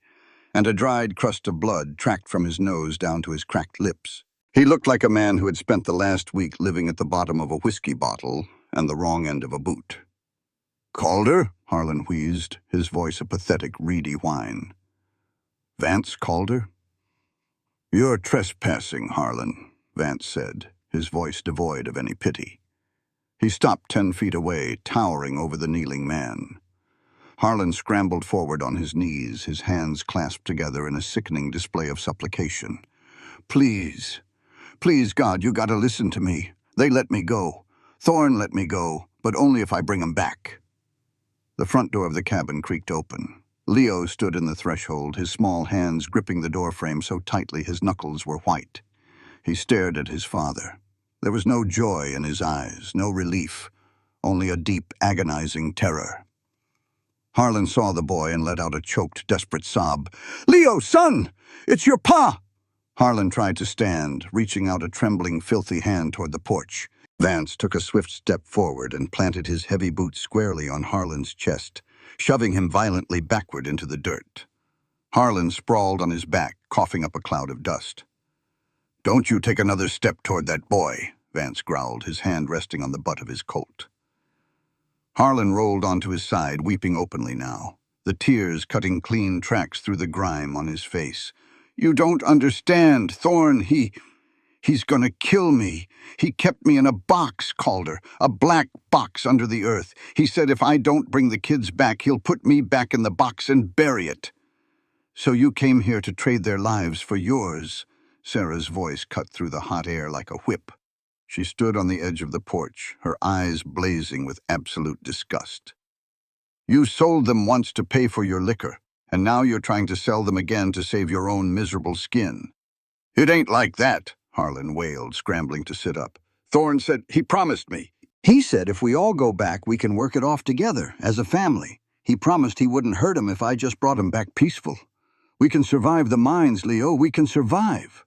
B: and a dried crust of blood tracked from his nose down to his cracked lips. He looked like a man who had spent the last week living at the bottom of a whiskey bottle and the wrong end of a boot. "Calder?" Harlan wheezed, his voice a pathetic, reedy whine. "Vance Calder?" "You're trespassing, Harlan," Vance said, his voice devoid of any pity. He stopped 10 feet away, towering over the kneeling man. Harlan scrambled forward on his knees, his hands clasped together in a sickening display of supplication. "Please, please, God, you gotta listen to me. They let me go. Thorne let me go, but only if I bring him back." The front door of the cabin creaked open. Leo stood in the threshold, his small hands gripping the doorframe so tightly his knuckles were white. He stared at his father. There was no joy in his eyes, no relief, only a deep, agonizing terror. Harlan saw the boy and let out a choked, desperate sob. "Leo, son! It's your pa!" Harlan tried to stand, reaching out a trembling, filthy hand toward the porch. Vance took a swift step forward and planted his heavy boot squarely on Harlan's chest, shoving him violently backward into the dirt. Harlan sprawled on his back, coughing up a cloud of dust. "Don't you take another step toward that boy," Vance growled, his hand resting on the butt of his Colt. Harlan rolled onto his side, weeping openly now, the tears cutting clean tracks through the grime on his face. "You don't understand, Thorn. He's gonna kill me. He kept me in a box, Calder, a black box under the earth. He said if I don't bring the kids back, he'll put me back in the box and bury it." "So you came here to trade their lives for yours?" Sarah's voice cut through the hot air like a whip. She stood on the edge of the porch, her eyes blazing with absolute disgust. "You sold them once to pay for your liquor, and now you're trying to sell them again to save your own miserable skin." "It ain't like that," Harlan wailed, scrambling to sit up. "Thorn said he promised me. He said if we all go back, we can work it off together, as a family. He promised he wouldn't hurt him if I just brought him back peaceful. We can survive the mines, Leo. We can survive."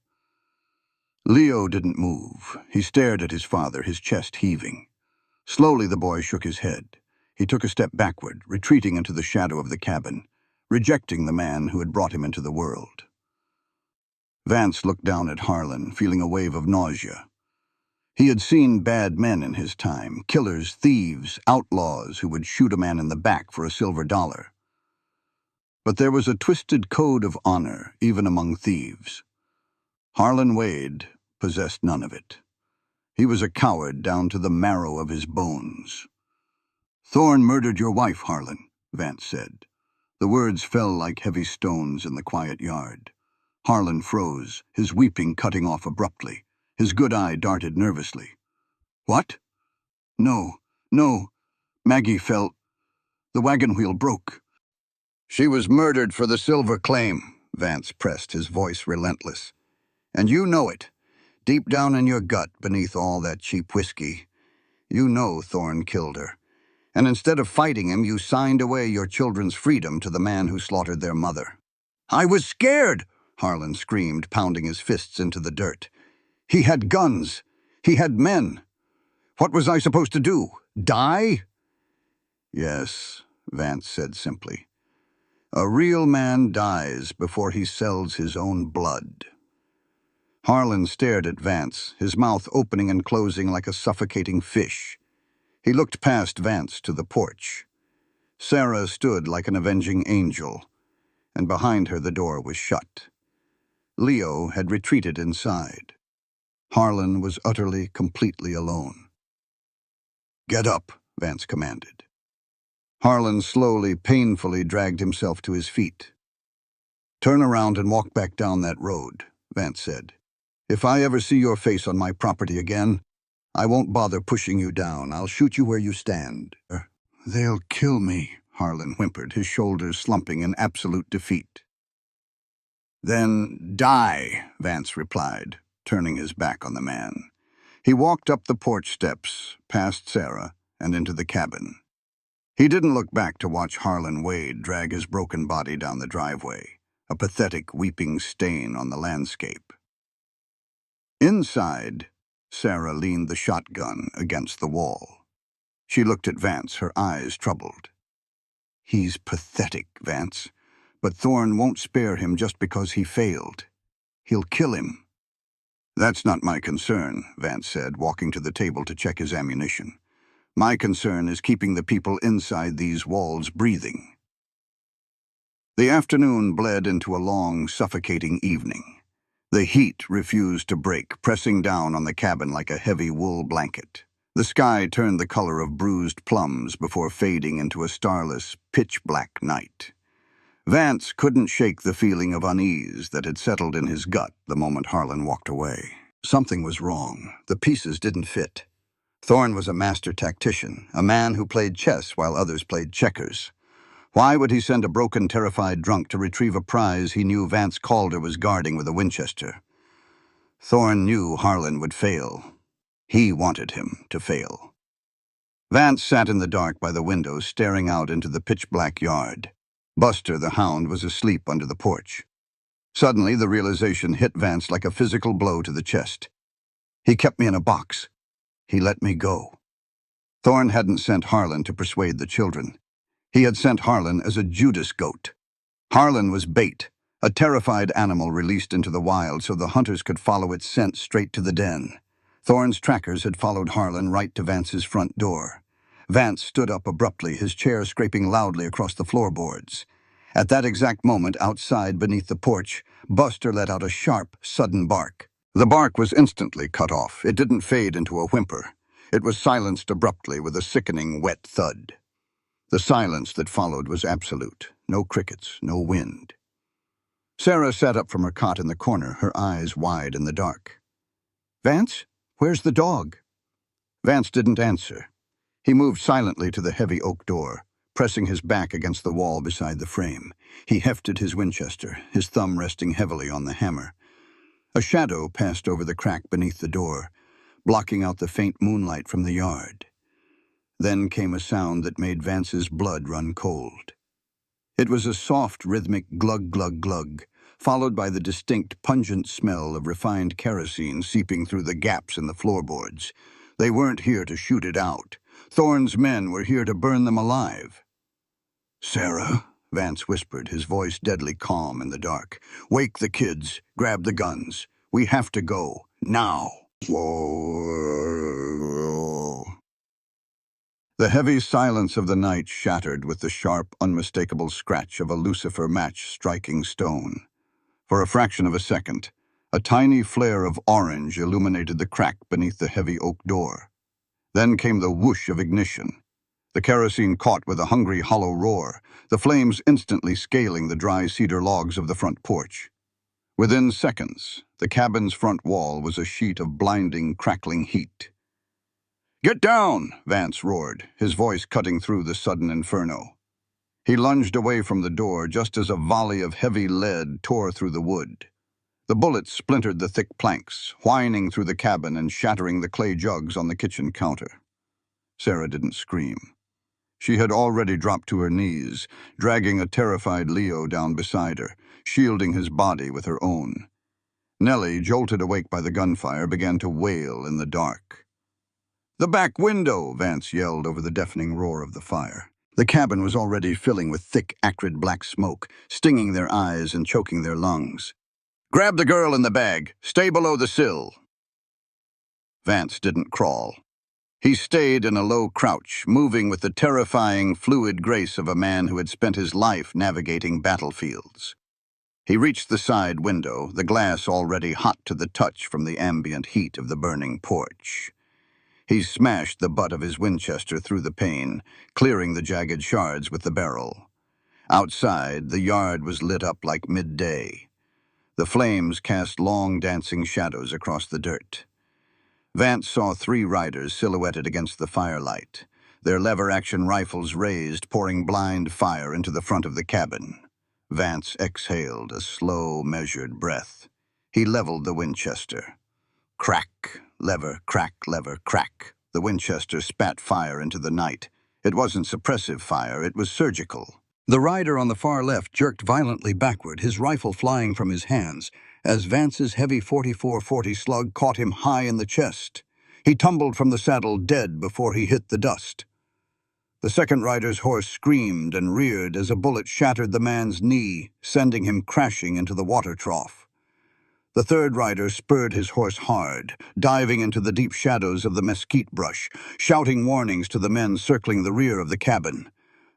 B: Leo didn't move. He stared at his father, his chest heaving. Slowly the boy shook his head. He took a step backward, retreating into the shadow of the cabin, rejecting the man who had brought him into the world. Vance looked down at Harlan, feeling a wave of nausea. He had seen bad men in his time, killers, thieves, outlaws who would shoot a man in the back for a silver dollar. But there was a twisted code of honor, even among thieves. Harlan Wade possessed none of it. He was a coward down to the marrow of his bones. "Thorn murdered your wife, Harlan," Vance said. The words fell like heavy stones in the quiet yard. Harlan froze, his weeping cutting off abruptly. His good eye darted nervously. "What?" No. Maggie fell. The wagon wheel broke." "She was murdered for the silver claim," Vance pressed, his voice relentless. "And you know it. Deep down in your gut, beneath all that cheap whiskey. You know Thorn killed her. And instead of fighting him, you signed away your children's freedom to the man who slaughtered their mother." "I was scared," Harlan screamed, pounding his fists into the dirt. "He had guns. He had men. What was I supposed to do? Die?" "Yes," Vance said simply. "A real man dies before he sells his own blood." Harlan stared at Vance, his mouth opening and closing like a suffocating fish. He looked past Vance to the porch. Sarah stood like an avenging angel, and behind her the door was shut. Leo had retreated inside. Harlan was utterly, completely alone. "Get up," Vance commanded. Harlan slowly, painfully dragged himself to his feet. "Turn around and walk back down that road," Vance said. "If I ever see your face on my property again, I won't bother pushing you down. I'll shoot you where you stand." "They'll kill me," Harlan whimpered, his shoulders slumping in absolute defeat. "Then die," Vance replied, turning his back on the man. He walked up the porch steps, past Sarah, and into the cabin. He didn't look back to watch Harlan Wade drag his broken body down the driveway, a pathetic, weeping stain on the landscape. Inside, Sarah leaned the shotgun against the wall. She looked at Vance, her eyes troubled. "He's pathetic, Vance, but Thorn won't spare him just because he failed. He'll kill him." "That's not my concern," Vance said, walking to the table to check his ammunition. "My concern is keeping the people inside these walls breathing." The afternoon bled into a long, suffocating evening. The heat refused to break, pressing down on the cabin like a heavy wool blanket. The sky turned the color of bruised plums before fading into a starless, pitch-black night. Vance couldn't shake the feeling of unease that had settled in his gut the moment Harlan walked away. Something was wrong. The pieces didn't fit. Thorn was a master tactician, a man who played chess while others played checkers. Why would he send a broken, terrified drunk to retrieve a prize he knew Vance Calder was guarding with a Winchester? Thorn knew Harlan would fail. He wanted him to fail. Vance sat in the dark by the window, staring out into the pitch-black yard. Buster, the hound, was asleep under the porch. Suddenly, the realization hit Vance like a physical blow to the chest. "He kept me in a box. He let me go. Thorn hadn't sent Harlan to persuade the children. He had sent Harlan as a Judas goat. Harlan was bait, a terrified animal released into the wild so the hunters could follow its scent straight to the den. Thorn's trackers had followed Harlan right to Vance's front door. Vance stood up abruptly, his chair scraping loudly across the floorboards. At that exact moment, outside beneath the porch, Buster let out a sharp, sudden bark. The bark was instantly cut off. It didn't fade into a whimper. It was silenced abruptly with a sickening, wet thud. The silence that followed was absolute. No crickets, no wind. Sarah sat up from her cot in the corner, her eyes wide in the dark. "Vance, where's the dog?" Vance didn't answer. He moved silently to the heavy oak door, pressing his back against the wall beside the frame. He hefted his Winchester, his thumb resting heavily on the hammer. A shadow passed over the crack beneath the door, blocking out the faint moonlight from the yard. Then came a sound that made Vance's blood run cold. It was a soft, rhythmic glug, glug, glug, followed by the distinct, pungent smell of refined kerosene seeping through the gaps in the floorboards. They weren't here to shoot it out. Thorn's men were here to burn them alive. "Sarah," Vance whispered, his voice deadly calm in the dark. "Wake the kids. Grab the guns. We have to go. Now." Whoa. The heavy silence of the night shattered with the sharp, unmistakable scratch of a lucifer match striking stone. For a fraction of a second, a tiny flare of orange illuminated the crack beneath the heavy oak door. Then came the whoosh of ignition. The kerosene caught with a hungry, hollow roar, the flames instantly scaling the dry cedar logs of the front porch. Within seconds, the cabin's front wall was a sheet of blinding, crackling heat. "Get down!" Vance roared, his voice cutting through the sudden inferno. He lunged away from the door just as a volley of heavy lead tore through the wood. The bullets splintered the thick planks, whining through the cabin and shattering the clay jugs on the kitchen counter. Sarah didn't scream. She had already dropped to her knees, dragging a terrified Leo down beside her, shielding his body with her own. Nellie, jolted awake by the gunfire, began to wail in the dark. "The back window!" Vance yelled over the deafening roar of the fire. The cabin was already filling with thick, acrid black smoke, stinging their eyes and choking their lungs. "Grab the girl in the bag. Stay below the sill." Vance didn't crawl. He stayed in a low crouch, moving with the terrifying, fluid grace of a man who had spent his life navigating battlefields. He reached the side window, the glass already hot to the touch from the ambient heat of the burning porch. He smashed the butt of his Winchester through the pane, clearing the jagged shards with the barrel. Outside, the yard was lit up like midday. The flames cast long, dancing shadows across the dirt. Vance saw 3 riders silhouetted against the firelight, their lever-action rifles raised, pouring blind fire into the front of the cabin. Vance exhaled a slow, measured breath. He leveled the Winchester. Crack, lever, crack, lever, crack. The Winchester spat fire into the night. It wasn't suppressive fire, it was surgical. The rider on the far left jerked violently backward, his rifle flying from his hands, as Vance's heavy .44-40 slug caught him high in the chest. He tumbled from the saddle dead before he hit the dust. The second rider's horse screamed and reared as a bullet shattered the man's knee, sending him crashing into the water trough. The third rider spurred his horse hard, diving into the deep shadows of the mesquite brush, shouting warnings to the men circling the rear of the cabin.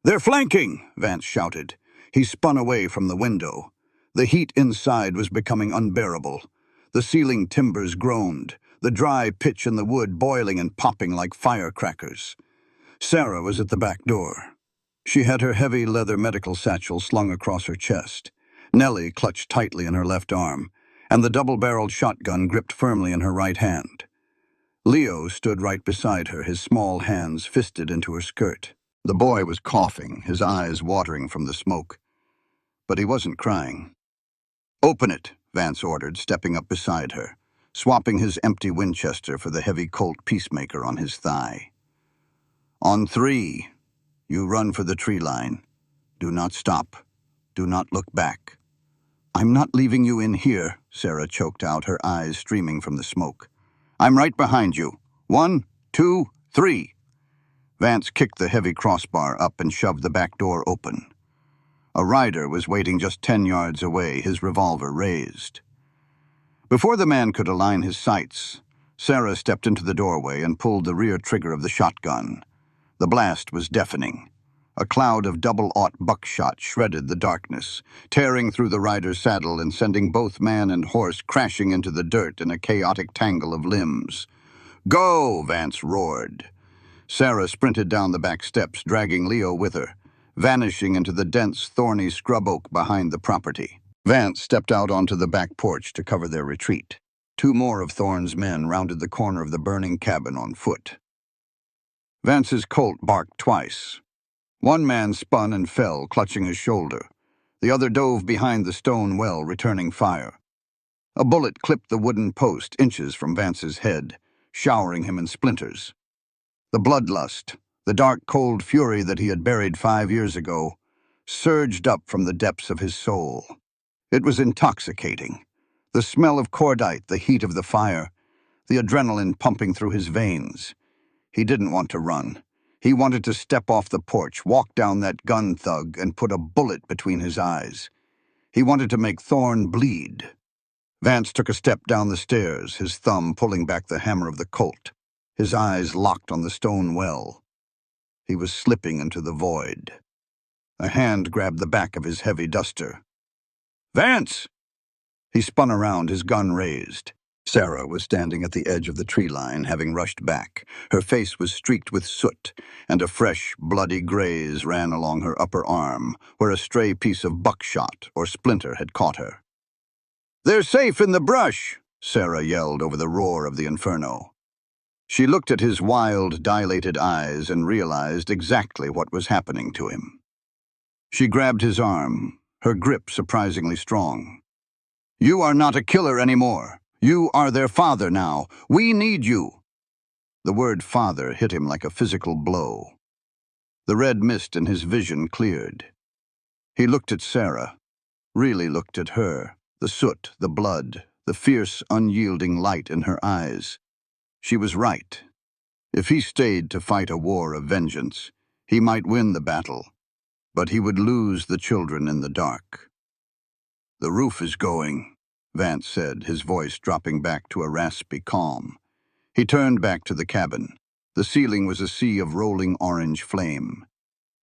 B: "They're flanking!" Vance shouted. He spun away from the window. The heat inside was becoming unbearable. The ceiling timbers groaned, the dry pitch in the wood boiling and popping like firecrackers. Sarah was at the back door. She had her heavy leather medical satchel slung across her chest. Nellie clutched tightly in her left arm, and the double-barreled shotgun gripped firmly in her right hand. Leo stood right beside her, his small hands fisted into her skirt. The boy was coughing, his eyes watering from the smoke. But he wasn't crying. "Open it," Vance ordered, stepping up beside her, swapping his empty Winchester for the heavy Colt Peacemaker on his thigh. "On 3, you run for the tree line. Do not stop. Do not look back." "I'm not leaving you in here," Sarah choked out, her eyes streaming from the smoke. "I'm right behind you. 1, 2, 3. Vance kicked the heavy crossbar up and shoved the back door open. A rider was waiting just 10 yards away, his revolver raised. Before the man could align his sights, Sarah stepped into the doorway and pulled the rear trigger of the shotgun. The blast was deafening. A cloud of double-aught buckshot shredded the darkness, tearing through the rider's saddle and sending both man and horse crashing into the dirt in a chaotic tangle of limbs. "Go!" Vance roared. Sarah sprinted down the back steps, dragging Leo with her, vanishing into the dense, thorny scrub oak behind the property. Vance stepped out onto the back porch to cover their retreat. 2 more of Thorne's men rounded the corner of the burning cabin on foot. Vance's Colt barked twice. One man spun and fell, clutching his shoulder. The other dove behind the stone well, returning fire. A bullet clipped the wooden post inches from Vance's head, showering him in splinters. The bloodlust, the dark, cold fury that he had buried 5 years ago, surged up from the depths of his soul. It was intoxicating. The smell of cordite, the heat of the fire, the adrenaline pumping through his veins. He didn't want to run. He wanted to step off the porch, walk down that gun thug, and put a bullet between his eyes. He wanted to make Thorne bleed. Vance took a step down the stairs, his thumb pulling back the hammer of the Colt, his eyes locked on the stone well. He was slipping into the void. A hand grabbed the back of his heavy duster. "Vance!" He spun around, his gun raised. Sarah was standing at the edge of the tree line, having rushed back. Her face was streaked with soot, and a fresh, bloody graze ran along her upper arm, where a stray piece of buckshot or splinter had caught her. "They're safe in the brush!" Sarah yelled over the roar of the inferno. She looked at his wild, dilated eyes and realized exactly what was happening to him. She grabbed his arm, her grip surprisingly strong. "You are not a killer anymore. You are their father now. We need you." The word father hit him like a physical blow. The red mist in his vision cleared. He looked at Sarah, really looked at her, the soot, the blood, the fierce, unyielding light in her eyes. She was right. If he stayed to fight a war of vengeance, he might win the battle, but he would lose the children in the dark. "The roof is going," Vance said, his voice dropping back to a raspy calm. He turned back to the cabin. The ceiling was a sea of rolling orange flame.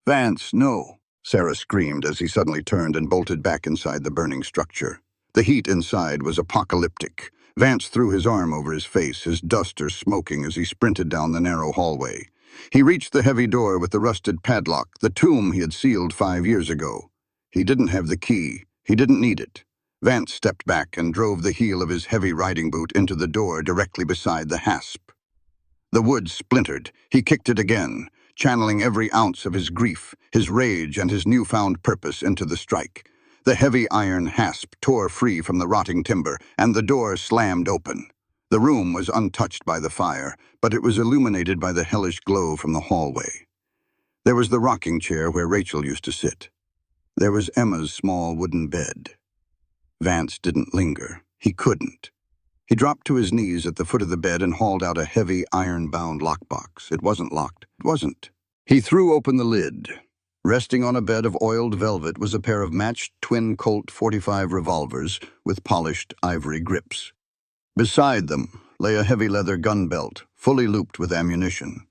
B: "Vance, no!" Sarah screamed as he suddenly turned and bolted back inside the burning structure. The heat inside was apocalyptic. Vance threw his arm over his face, his duster smoking as he sprinted down the narrow hallway. He reached the heavy door with the rusted padlock, the tomb he had sealed 5 years ago. He didn't have the key. He didn't need it. Vance stepped back and drove the heel of his heavy riding boot into the door directly beside the hasp. The wood splintered. He kicked it again, channeling every ounce of his grief, his rage, and his newfound purpose into the strike. The heavy iron hasp tore free from the rotting timber, and the door slammed open. The room was untouched by the fire, but it was illuminated by the hellish glow from the hallway. There was the rocking chair where Rachel used to sit. There was Emma's small wooden bed. Vance didn't linger. He couldn't. He dropped to his knees at the foot of the bed and hauled out a heavy, iron-bound lockbox. It wasn't locked. It wasn't. He threw open the lid. Resting on a bed of oiled velvet was a pair of matched twin Colt .45 revolvers with polished ivory grips. Beside them lay a heavy leather gun belt, fully looped with ammunition.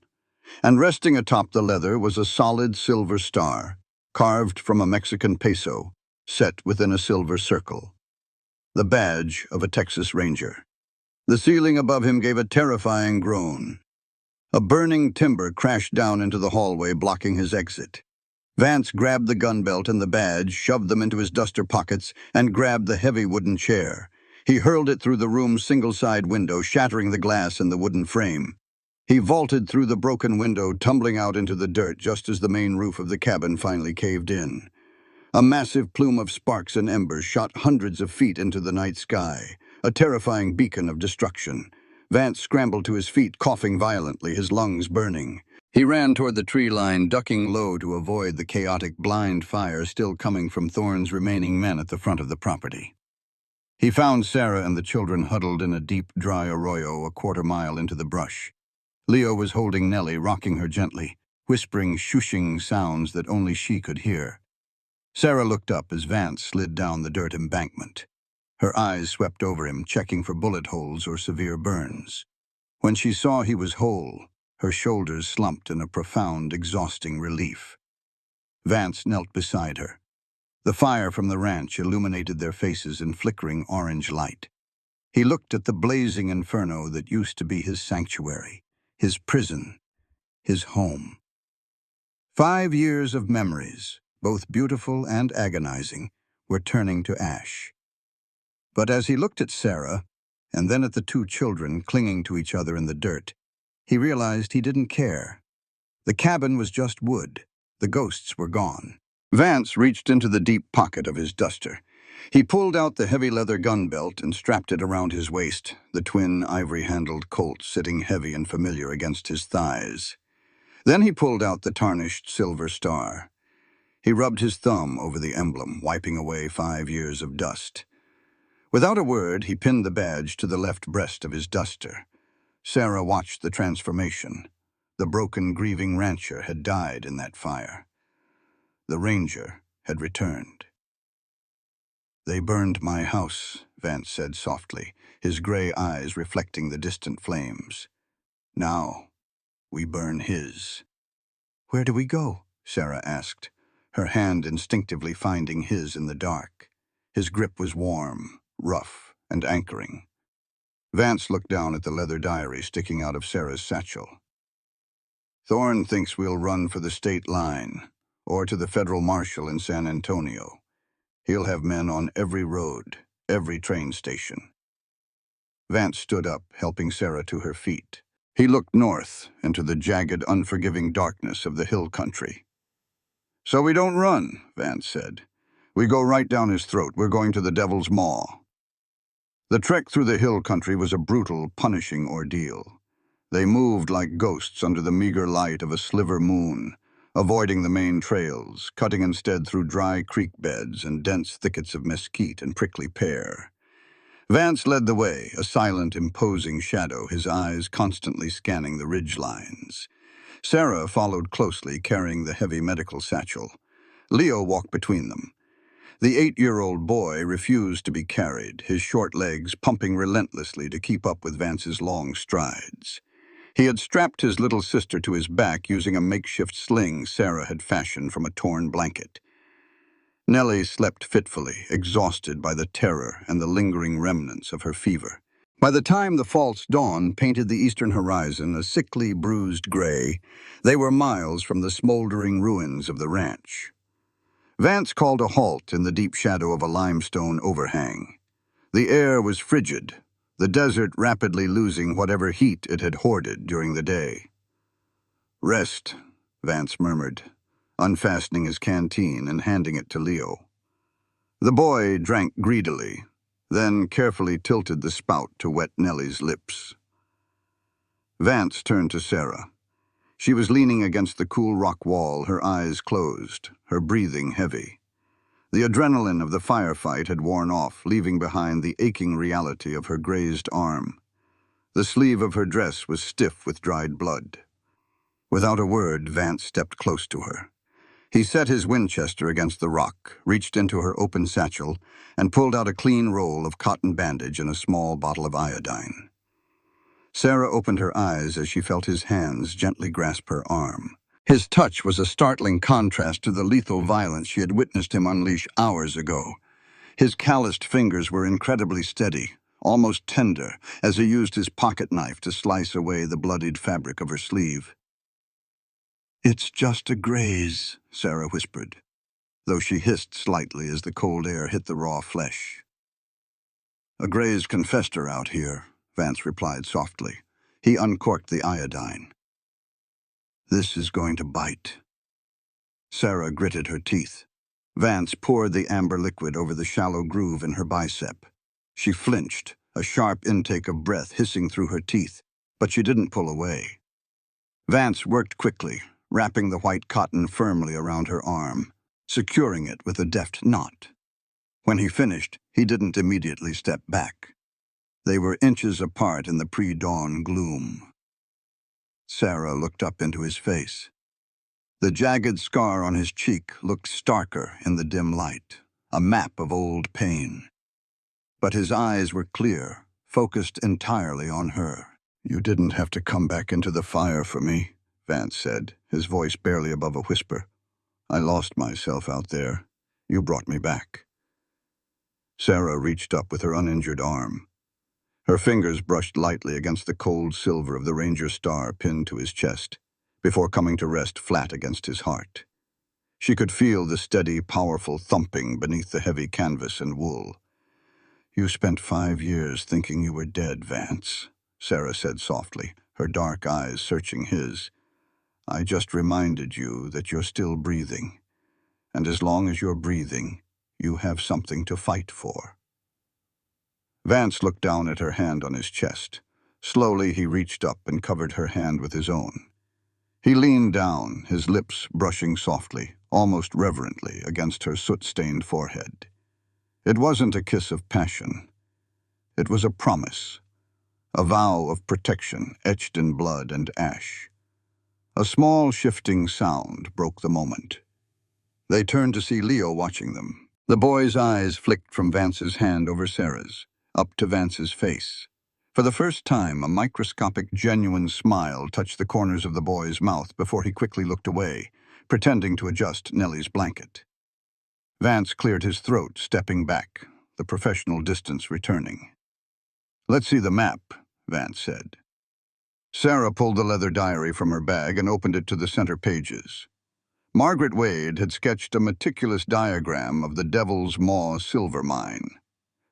B: And resting atop the leather was a solid silver star, carved from a Mexican peso, set within a silver circle. The badge of a Texas Ranger. The ceiling above him gave a terrifying groan. A burning timber crashed down into the hallway, blocking his exit. Vance grabbed the gun belt and the badge, shoved them into his duster pockets, and grabbed the heavy wooden chair. He hurled it through the room's single-side window, shattering the glass in the wooden frame. He vaulted through the broken window, tumbling out into the dirt just as the main roof of the cabin finally caved in. A massive plume of sparks and embers shot hundreds of feet into the night sky, a terrifying beacon of destruction. Vance scrambled to his feet, coughing violently, his lungs burning. He ran toward the tree line, ducking low to avoid the chaotic blind fire still coming from Thorne's remaining men at the front of the property. He found Sarah and the children huddled in a deep, dry arroyo a quarter mile into the brush. Leo was holding Nellie, rocking her gently, whispering shushing sounds that only she could hear. Sarah looked up as Vance slid down the dirt embankment. Her eyes swept over him, checking for bullet holes or severe burns. When she saw he was whole, her shoulders slumped in a profound, exhausting relief. Vance knelt beside her. The fire from the ranch illuminated their faces in flickering orange light. He looked at the blazing inferno that used to be his sanctuary, his prison, his home. 5 years of memories, both beautiful and agonizing, were turning to ash. But as he looked at Sarah, and then at the 2 children clinging to each other in the dirt, he realized he didn't care. The cabin was just wood. The ghosts were gone. Vance reached into the deep pocket of his duster. He pulled out the heavy leather gun belt and strapped it around his waist, the twin ivory-handled Colt sitting heavy and familiar against his thighs. Then he pulled out the tarnished silver star. He rubbed his thumb over the emblem, wiping away 5 years of dust. Without a word, he pinned the badge to the left breast of his duster. Sarah watched the transformation. The broken, grieving rancher had died in that fire. The ranger had returned. "They burned my house," Vance said softly, his gray eyes reflecting the distant flames. "Now, we burn his." "Where do we go?" Sarah asked, her hand instinctively finding his in the dark. His grip was warm, rough, and anchoring. Vance looked down at the leather diary sticking out of Sarah's satchel. "Thorne thinks we'll run for the state line, or to the federal marshal in San Antonio. He'll have men on every road, every train station." Vance stood up, helping Sarah to her feet. He looked north into the jagged, unforgiving darkness of the hill country. "So we don't run," Vance said. "We go right down his throat. We're going to the Devil's Maw." The trek through the hill country was a brutal, punishing ordeal. They moved like ghosts under the meager light of a sliver moon, avoiding the main trails, cutting instead through dry creek beds and dense thickets of mesquite and prickly pear. Vance led the way, a silent, imposing shadow, his eyes constantly scanning the ridge lines. Sarah followed closely, carrying the heavy medical satchel. Leo walked between them. The 8-year-old boy refused to be carried, his short legs pumping relentlessly to keep up with Vance's long strides. He had strapped his little sister to his back using a makeshift sling Sarah had fashioned from a torn blanket. Nellie slept fitfully, exhausted by the terror and the lingering remnants of her fever. By the time the false dawn painted the eastern horizon a sickly, bruised gray, they were miles from the smoldering ruins of the ranch. Vance called a halt in the deep shadow of a limestone overhang. The air was frigid, the desert rapidly losing whatever heat it had hoarded during the day. "Rest," Vance murmured, unfastening his canteen and handing it to Leo. The boy drank greedily, then carefully tilted the spout to wet Nellie's lips. Vance turned to Sarah. She was leaning against the cool rock wall, her eyes closed, her breathing heavy. The adrenaline of the firefight had worn off, leaving behind the aching reality of her grazed arm. The sleeve of her dress was stiff with dried blood. Without a word, Vance stepped close to her. He set his Winchester against the rock, reached into her open satchel, and pulled out a clean roll of cotton bandage and a small bottle of iodine. Sarah opened her eyes as she felt his hands gently grasp her arm. His touch was a startling contrast to the lethal violence she had witnessed him unleash hours ago. His calloused fingers were incredibly steady, almost tender, as he used his pocket knife to slice away the bloodied fabric of her sleeve. "It's just a graze," Sarah whispered, though she hissed slightly as the cold air hit the raw flesh. "A graze can fester out here," Vance replied softly. He uncorked the iodine. "This is going to bite." Sarah gritted her teeth. Vance poured the amber liquid over the shallow groove in her bicep. She flinched, a sharp intake of breath hissing through her teeth, but she didn't pull away. Vance worked quickly, wrapping the white cotton firmly around her arm, securing it with a deft knot. When he finished, he didn't immediately step back. They were inches apart in the pre-dawn gloom. Sarah looked up into his face. The jagged scar on his cheek looked starker in the dim light, a map of old pain. But his eyes were clear, focused entirely on her. "You didn't have to come back into the fire for me," Vance said, his voice barely above a whisper. "I lost myself out there. You brought me back." Sarah reached up with her uninjured arm. Her fingers brushed lightly against the cold silver of the Ranger star pinned to his chest, before coming to rest flat against his heart. She could feel the steady, powerful thumping beneath the heavy canvas and wool. "You spent 5 years thinking you were dead, Vance," Sarah said softly, her dark eyes searching his. "I just reminded you that you're still breathing. And as long as you're breathing, you have something to fight for." Vance looked down at her hand on his chest. Slowly, he reached up and covered her hand with his own. He leaned down, his lips brushing softly, almost reverently, against her soot-stained forehead. It wasn't a kiss of passion. It was a promise, a vow of protection etched in blood and ash. A small, shifting sound broke the moment. They turned to see Leo watching them. The boy's eyes flicked from Vance's hand over Sarah's, up to Vance's face. For the first time, a microscopic, genuine smile touched the corners of the boy's mouth before he quickly looked away, pretending to adjust Nellie's blanket. Vance cleared his throat, stepping back, the professional distance returning. "Let's see the map," Vance said. Sarah pulled the leather diary from her bag and opened it to the center pages. Margaret Wade had sketched a meticulous diagram of the Devil's Maw silver mine.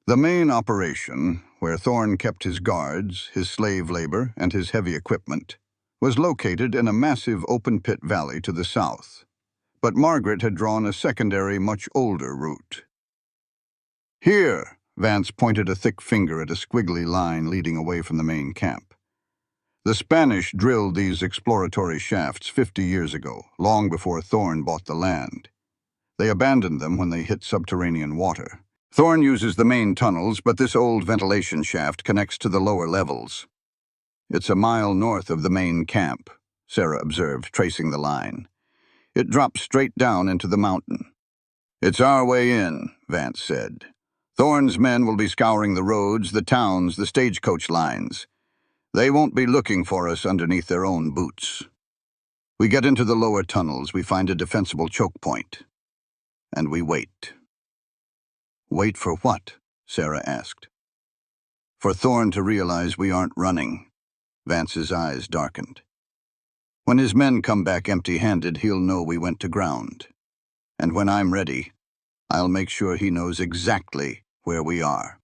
B: The main operation, where Thorne kept his guards, his slave labor, and his heavy equipment, was located in a massive open-pit valley to the south. But Margaret had drawn a secondary, much older route. "Here," Vance pointed a thick finger at a squiggly line leading away from the main camp. "The Spanish drilled these exploratory shafts 50 years ago, long before Thorne bought the land. They abandoned them when they hit subterranean water. Thorne uses the main tunnels, but this old ventilation shaft connects to the lower levels. It's a mile north of the main camp," Sarah observed, tracing the line. "It drops straight down into the mountain." "It's our way in," Vance said. "Thorne's men will be scouring the roads, the towns, the stagecoach lines. They won't be looking for us underneath their own boots. We get into the lower tunnels, we find a defensible choke point. And we wait." "Wait for what?" Sarah asked. "For Thorne to realize we aren't running." Vance's eyes darkened. "When his men come back empty-handed, he'll know we went to ground. And when I'm ready, I'll make sure he knows exactly where we are."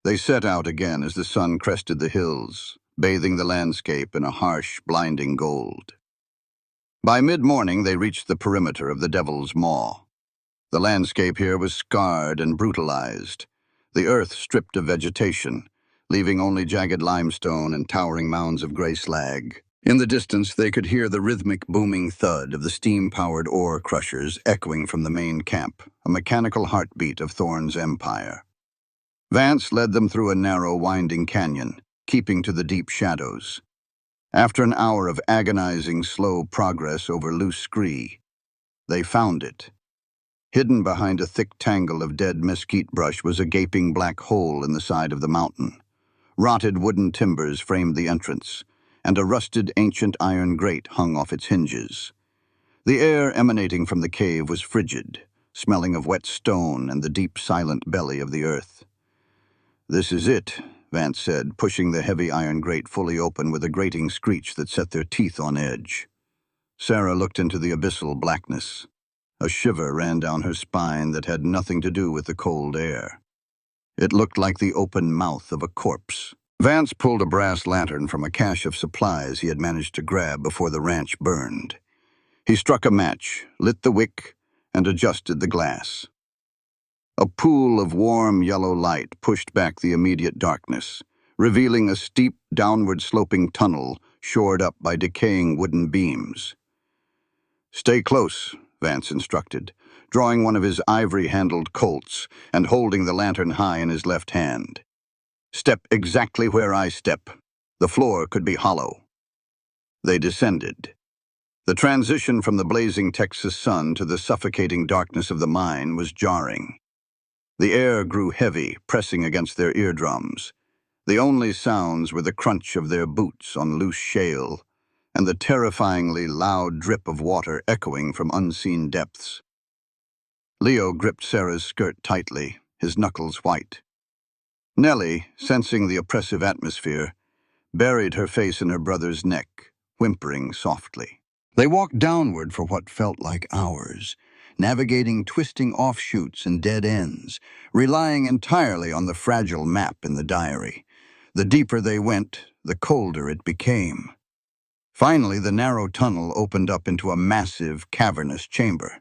B: They set out again as the sun crested the hills, bathing the landscape in a harsh, blinding gold. By mid-morning, they reached the perimeter of the Devil's Maw. The landscape here was scarred and brutalized, the earth stripped of vegetation, leaving only jagged limestone and towering mounds of gray slag. In the distance, they could hear the rhythmic booming thud of the steam-powered ore crushers echoing from the main camp, a mechanical heartbeat of Thorne's empire. Vance led them through a narrow, winding canyon, keeping to the deep shadows. After an hour of agonizing, slow progress over loose scree, they found it. Hidden behind a thick tangle of dead mesquite brush was a gaping black hole in the side of the mountain. Rotted wooden timbers framed the entrance, and a rusted ancient iron grate hung off its hinges. The air emanating from the cave was frigid, smelling of wet stone and the deep, silent belly of the earth. "This is it," Vance said, pushing the heavy iron grate fully open with a grating screech that set their teeth on edge. Sarah looked into the abyssal blackness. A shiver ran down her spine that had nothing to do with the cold air. It looked like the open mouth of a corpse. Vance pulled a brass lantern from a cache of supplies he had managed to grab before the ranch burned. He struck a match, lit the wick, and adjusted the glass. A pool of warm yellow light pushed back the immediate darkness, revealing a steep, downward-sloping tunnel shored up by decaying wooden beams. "Stay close," Vance instructed, drawing one of his ivory-handled Colts and holding the lantern high in his left hand. "Step exactly where I step. The floor could be hollow." They descended. The transition from the blazing Texas sun to the suffocating darkness of the mine was jarring. The air grew heavy, pressing against their eardrums. The only sounds were the crunch of their boots on loose shale and the terrifyingly loud drip of water echoing from unseen depths. Leo gripped Sarah's skirt tightly, his knuckles white. Nellie, sensing the oppressive atmosphere, buried her face in her brother's neck, whimpering softly. They walked downward for what felt like hours, navigating twisting offshoots and dead ends, relying entirely on the fragile map in the diary. The deeper they went, the colder it became. Finally, the narrow tunnel opened up into a massive, cavernous chamber.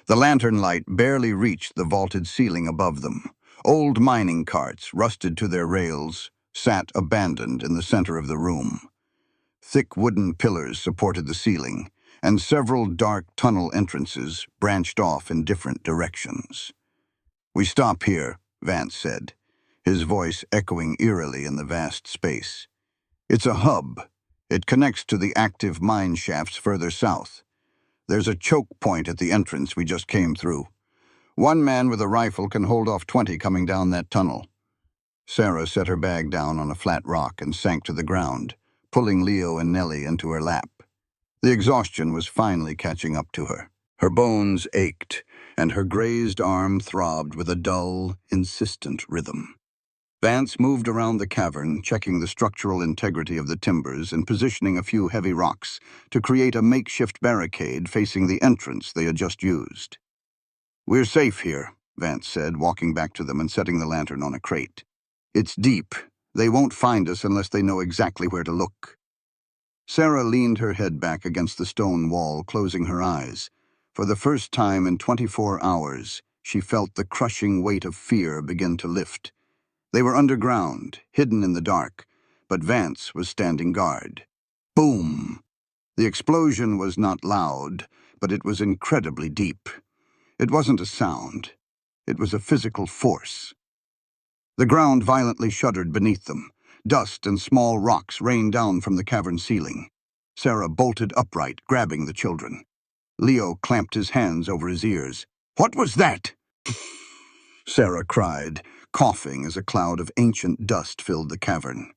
B: The lantern light barely reached the vaulted ceiling above them. Old mining carts, rusted to their rails, sat abandoned in the center of the room. Thick wooden pillars supported the ceiling, and several dark tunnel entrances branched off in different directions. "We stop here," Vance said, his voice echoing eerily in the vast space. "It's a hub. It connects to the active mine shafts further south. There's a choke point at the entrance we just came through. One man with a rifle can hold off 20 coming down that tunnel." Sarah set her bag down on a flat rock and sank to the ground, pulling Leo and Nellie into her lap. The exhaustion was finally catching up to her. Her bones ached, and her grazed arm throbbed with a dull, insistent rhythm. Vance moved around the cavern, checking the structural integrity of the timbers and positioning a few heavy rocks to create a makeshift barricade facing the entrance they had just used. "We're safe here," Vance said, walking back to them and setting the lantern on a crate. "It's deep. They won't find us unless they know exactly where to look." Sarah leaned her head back against the stone wall, closing her eyes. For the first time in 24 hours, she felt the crushing weight of fear begin to lift. They were underground, hidden in the dark, but Vance was standing guard. Boom! The explosion was not loud, but it was incredibly deep. It wasn't a sound. It was a physical force. The ground violently shuddered beneath them. Dust and small rocks rained down from the cavern ceiling. Sarah bolted upright, grabbing the children. Leo clamped his hands over his ears. "What was that?" Sarah cried, coughing as a cloud of ancient dust filled the cavern.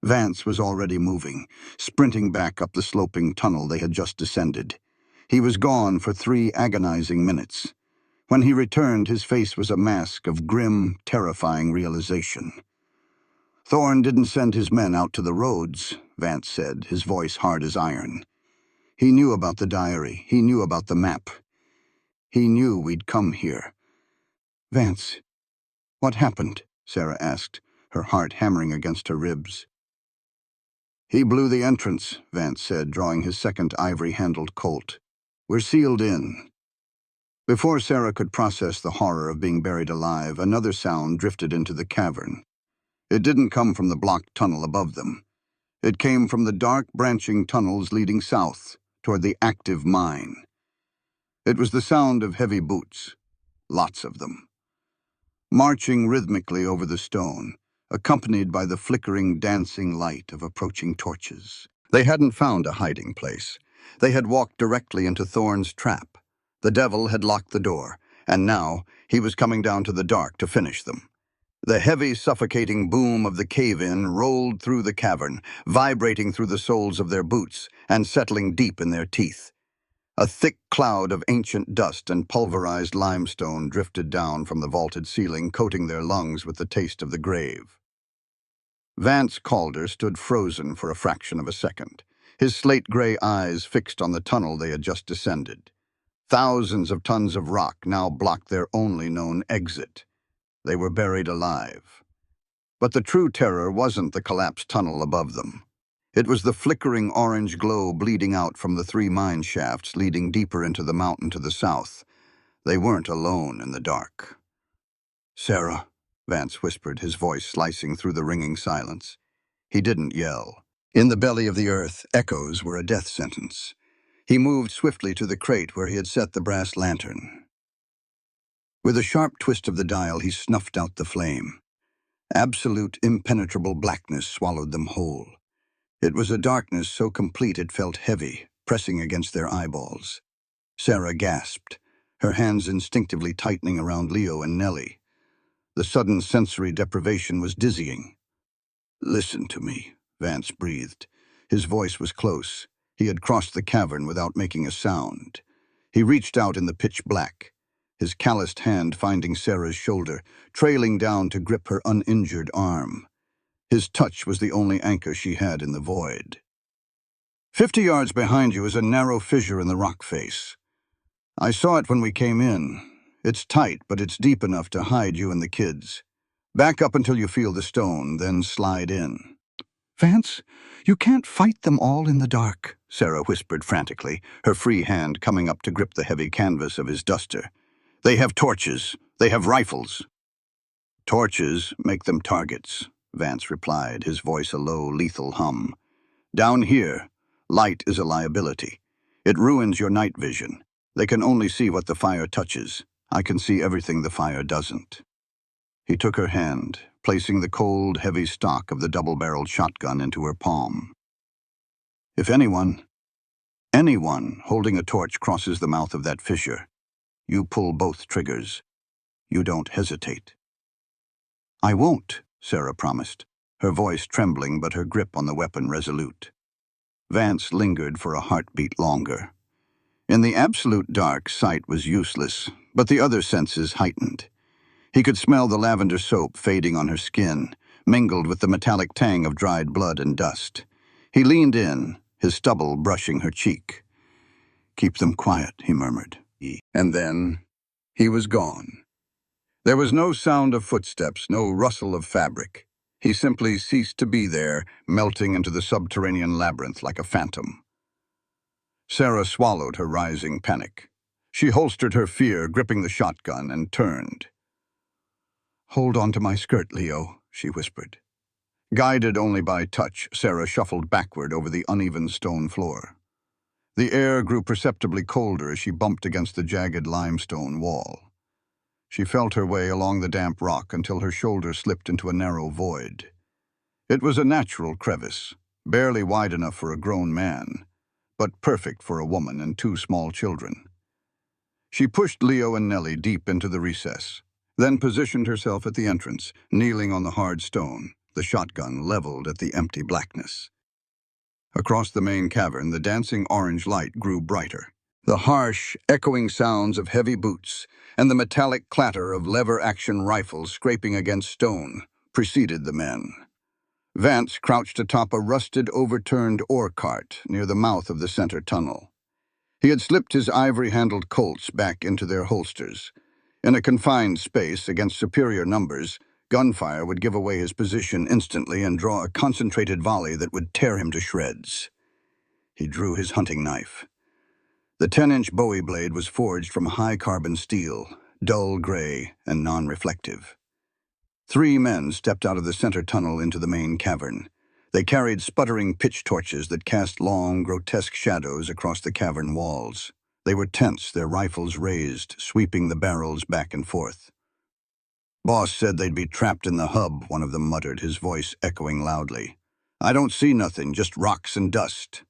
B: Vance was already moving, sprinting back up the sloping tunnel they had just descended. He was gone for 3 agonizing minutes. When he returned, his face was a mask of grim, terrifying realization. "Thorne didn't send his men out to the roads," Vance said, his voice hard as iron. "He knew about the diary. He knew about the map. He knew we'd come here." "Vance, what happened?" Sarah asked, her heart hammering against her ribs. "He blew the entrance," Vance said, drawing his second ivory-handled Colt. "We're sealed in." Before Sarah could process the horror of being buried alive, another sound drifted into the cavern. It didn't come from the blocked tunnel above them. It came from the dark, branching tunnels leading south, toward the active mine. It was the sound of heavy boots, lots of them, marching rhythmically over the stone, accompanied by the flickering, dancing light of approaching torches. They hadn't found a hiding place. They had walked directly into Thorne's trap. The devil had locked the door, and now he was coming down to the dark to finish them. The heavy, suffocating boom of the cave-in rolled through the cavern, vibrating through the soles of their boots and settling deep in their teeth. A thick cloud of ancient dust and pulverized limestone drifted down from the vaulted ceiling, coating their lungs with the taste of the grave. Vance Calder stood frozen for a fraction of a second, his slate-gray eyes fixed on the tunnel they had just descended. Thousands of tons of rock now blocked their only known exit. They were buried alive. But the true terror wasn't the collapsed tunnel above them. It was the flickering orange glow bleeding out from the 3 mine shafts leading deeper into the mountain to the south. They weren't alone in the dark. "Sarah," Vance whispered, his voice slicing through the ringing silence. He didn't yell. In the belly of the earth, echoes were a death sentence. He moved swiftly to the crate where he had set the brass lantern. With a sharp twist of the dial, he snuffed out the flame. Absolute, impenetrable blackness swallowed them whole. It was a darkness so complete it felt heavy, pressing against their eyeballs. Sarah gasped, her hands instinctively tightening around Leo and Nellie. The sudden sensory deprivation was dizzying. "Listen to me," Vance breathed. His voice was close. He had crossed the cavern without making a sound. He reached out in the pitch black, his calloused hand finding Sarah's shoulder, trailing down to grip her uninjured arm. His touch was the only anchor she had in the void. 50 yards behind you is a narrow fissure in the rock face. I saw it when we came in. It's tight, but it's deep enough to hide you and the kids. Back up until you feel the stone, then slide in." "Vance, you can't fight them all in the dark," Sarah whispered frantically, her free hand coming up to grip the heavy canvas of his duster. "They have torches. They have rifles." "Torches make them targets," Vance replied, his voice a low, lethal hum. "Down here, light is a liability. It ruins your night vision. They can only see what the fire touches. I can see everything the fire doesn't." He took her hand, placing the cold, heavy stock of the double-barreled shotgun into her palm. "If anyone holding a torch crosses the mouth of that fissure, you pull both triggers. You don't hesitate." "I won't," Sarah promised, her voice trembling but her grip on the weapon resolute. Vance lingered for a heartbeat longer. In the absolute dark, sight was useless, but the other senses heightened. He could smell the lavender soap fading on her skin, mingled with the metallic tang of dried blood and dust. He leaned in, his stubble brushing her cheek. "Keep them quiet," he murmured. And then he was gone. There was no sound of footsteps, no rustle of fabric. He simply ceased to be there, melting into the subterranean labyrinth like a phantom. Sarah swallowed her rising panic. She holstered her fear, gripping the shotgun, and turned. "Hold on to my skirt, Leo," she whispered. Guided only by touch, Sarah shuffled backward over the uneven stone floor. The air grew perceptibly colder as she bumped against the jagged limestone wall. She felt her way along the damp rock until her shoulder slipped into a narrow void. It was a natural crevice, barely wide enough for a grown man, but perfect for a woman and 2 small children. She pushed Leo and Nellie deep into the recess, then positioned herself at the entrance, kneeling on the hard stone, the shotgun leveled at the empty blackness. Across the main cavern, the dancing orange light grew brighter. The harsh, echoing sounds of heavy boots and the metallic clatter of lever-action rifles scraping against stone preceded the men. Vance crouched atop a rusted, overturned ore cart near the mouth of the center tunnel. He had slipped his ivory-handled Colts back into their holsters. In a confined space against superior numbers, gunfire would give away his position instantly and draw a concentrated volley that would tear him to shreds. He drew his hunting knife. The 10-inch Bowie blade was forged from high-carbon steel, dull gray and non-reflective. 3 men stepped out of the center tunnel into the main cavern. They carried sputtering pitch torches that cast long, grotesque shadows across the cavern walls. They were tense, their rifles raised, sweeping the barrels back and forth. "Boss said they'd be trapped in the hub," one of them muttered, his voice echoing loudly. "I don't see nothing, just rocks and dust."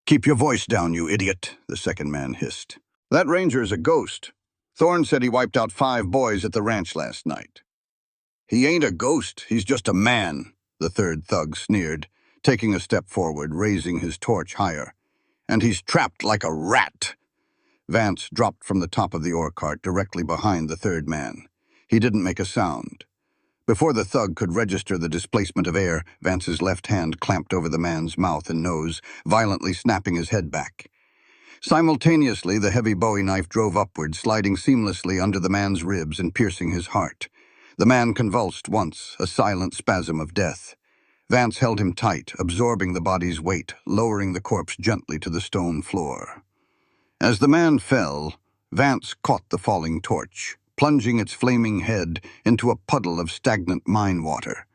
B: "Keep your voice down, you idiot," the second man hissed. "That ranger is a ghost. Thorne said he wiped out 5 boys at the ranch last night." "He ain't a ghost, he's just a man," the third thug sneered, taking a step forward, raising his torch higher. "And he's trapped like a rat." Vance dropped from the top of the ore cart directly behind the third man. He didn't make a sound. Before the thug could register the displacement of air, Vance's left hand clamped over the man's mouth and nose, violently snapping his head back. Simultaneously, the heavy Bowie knife drove upward, sliding seamlessly under the man's ribs and piercing his heart. The man convulsed once, a silent spasm of death. Vance held him tight, absorbing the body's weight, lowering the corpse gently to the stone floor. As the man fell, Vance caught the falling torch, plunging its flaming head into a puddle of stagnant mine water.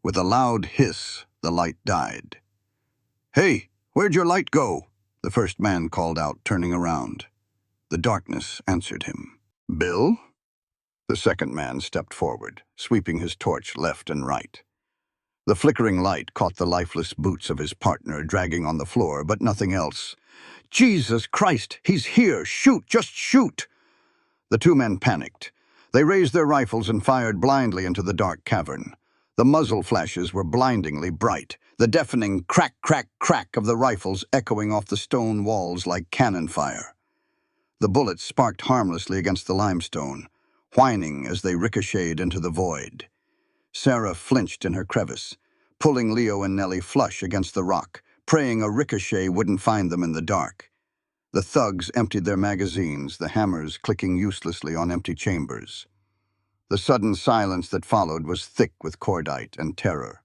B: With a loud hiss, the light died. "Hey, where'd your light go?" the first man called out, turning around. The darkness answered him. "Bill?" The second man stepped forward, sweeping his torch left and right. The flickering light caught the lifeless boots of his partner dragging on the floor, but nothing else. "Jesus Christ, he's here! Shoot! Just shoot!" The two men panicked. They raised their rifles and fired blindly into the dark cavern. The muzzle flashes were blindingly bright, the deafening crack, crack, crack of the rifles echoing off the stone walls like cannon fire. The bullets sparked harmlessly against the limestone, whining as they ricocheted into the void. Sarah flinched in her crevice, pulling Leo and Nellie flush against the rock, praying a ricochet wouldn't find them in the dark. The thugs emptied their magazines, the hammers clicking uselessly on empty chambers. The sudden silence that followed was thick with cordite and terror.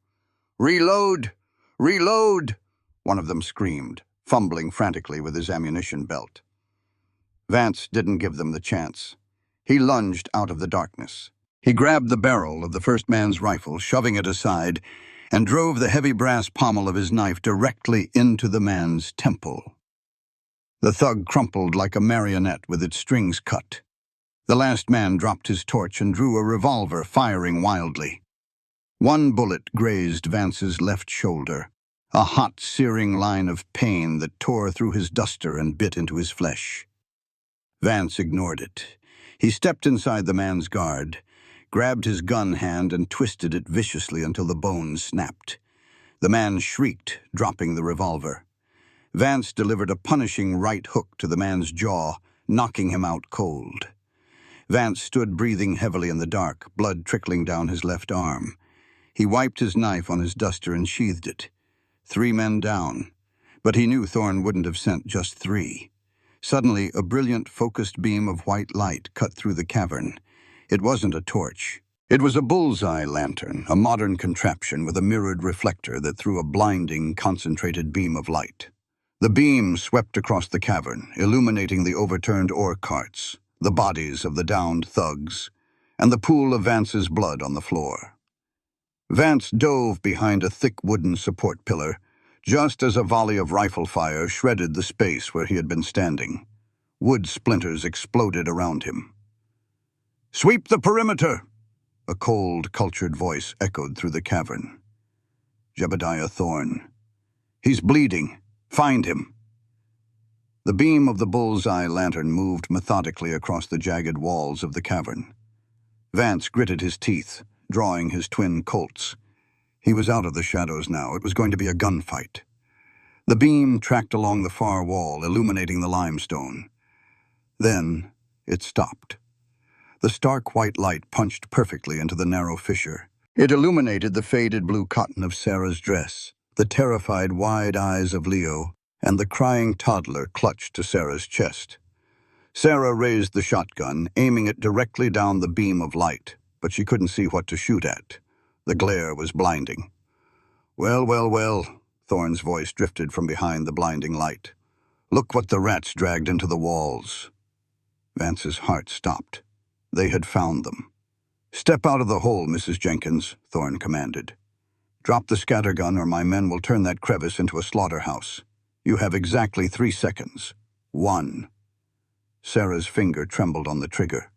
B: "Reload! Reload!" one of them screamed, fumbling frantically with his ammunition belt. Vance didn't give them the chance. He lunged out of the darkness. He grabbed the barrel of the first man's rifle, shoving it aside, and drove the heavy brass pommel of his knife directly into the man's temple. The thug crumpled like a marionette with its strings cut. The last man dropped his torch and drew a revolver, firing wildly. One bullet grazed Vance's left shoulder, a hot, searing line of pain that tore through his duster and bit into his flesh. Vance ignored it. He stepped inside the man's guard, grabbed his gun hand and twisted it viciously until the bones snapped. The man shrieked, dropping the revolver. Vance delivered a punishing right hook to the man's jaw, knocking him out cold. Vance stood breathing heavily in the dark, blood trickling down his left arm. He wiped his knife on his duster and sheathed it. 3 men down, but he knew Thorne wouldn't have sent just 3. Suddenly, a brilliant, focused beam of white light cut through the cavern. It wasn't a torch. It was a bullseye lantern, a modern contraption with a mirrored reflector that threw a blinding, concentrated beam of light. The beam swept across the cavern, illuminating the overturned ore carts, the bodies of the downed thugs, and the pool of Vance's blood on the floor. Vance dove behind a thick wooden support pillar, just as a volley of rifle fire shredded the space where he had been standing. Wood splinters exploded around him. "Sweep the perimeter!" A cold, cultured voice echoed through the cavern. Jebediah Thorne. "He's bleeding. Find him." The beam of the bullseye lantern moved methodically across the jagged walls of the cavern. Vance gritted his teeth, drawing his twin Colts. He was out of the shadows now. It was going to be a gunfight. The beam tracked along the far wall, illuminating the limestone. Then it stopped. The stark white light punched perfectly into the narrow fissure. It illuminated the faded blue cotton of Sarah's dress, the terrified wide eyes of Leo, and the crying toddler clutched to Sarah's chest. Sarah raised the shotgun, aiming it directly down the beam of light, but she couldn't see what to shoot at. The glare was blinding. "Well, well, well," Thorne's voice drifted from behind the blinding light. "Look what the rats dragged into the walls." Vance's heart stopped. They had found them. "Step out of the hole, Mrs. Jenkins," Thorne commanded. "Drop the scattergun or my men will turn that crevice into a slaughterhouse. You have exactly 3 seconds. 1. Sarah's finger trembled on the trigger.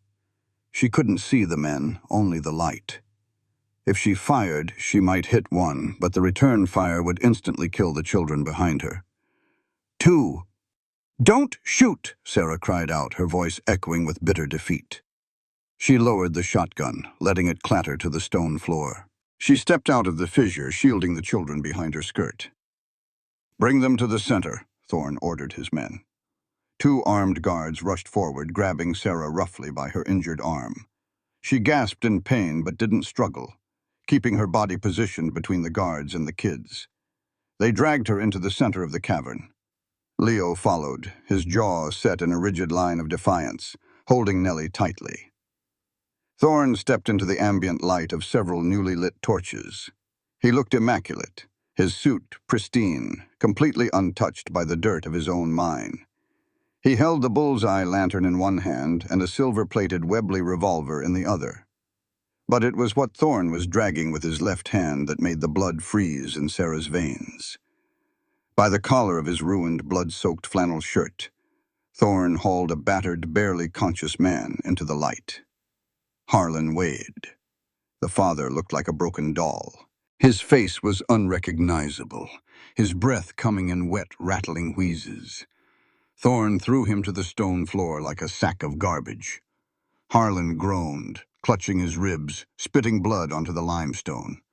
B: She couldn't see the men, only the light. If she fired, she might hit one, but the return fire would instantly kill the children behind her. 2. "Don't shoot!" Sarah cried out, her voice echoing with bitter defeat. She lowered the shotgun, letting it clatter to the stone floor. She stepped out of the fissure, shielding the children behind her skirt. "Bring them to the center," Thorne ordered his men. 2 armed guards rushed forward, grabbing Sarah roughly by her injured arm. She gasped in pain but didn't struggle, keeping her body positioned between the guards and the kids. They dragged her into the center of the cavern. Leo followed, his jaw set in a rigid line of defiance, holding Nellie tightly. Thorne stepped into the ambient light of several newly lit torches. He looked immaculate, his suit pristine, completely untouched by the dirt of his own mine. He held the bullseye lantern in one hand and a silver-plated Webley revolver in the other. But it was what Thorne was dragging with his left hand that made the blood freeze in Sarah's veins. By the collar of his ruined, blood-soaked flannel shirt, Thorne hauled a battered, barely conscious man into the light. Harlan Wade. The father looked like a broken doll, His face was unrecognizable, his breath coming in wet, rattling wheezes. Thorn threw him to the stone floor like a sack of garbage. Harlan groaned, clutching his ribs, spitting blood onto the limestone.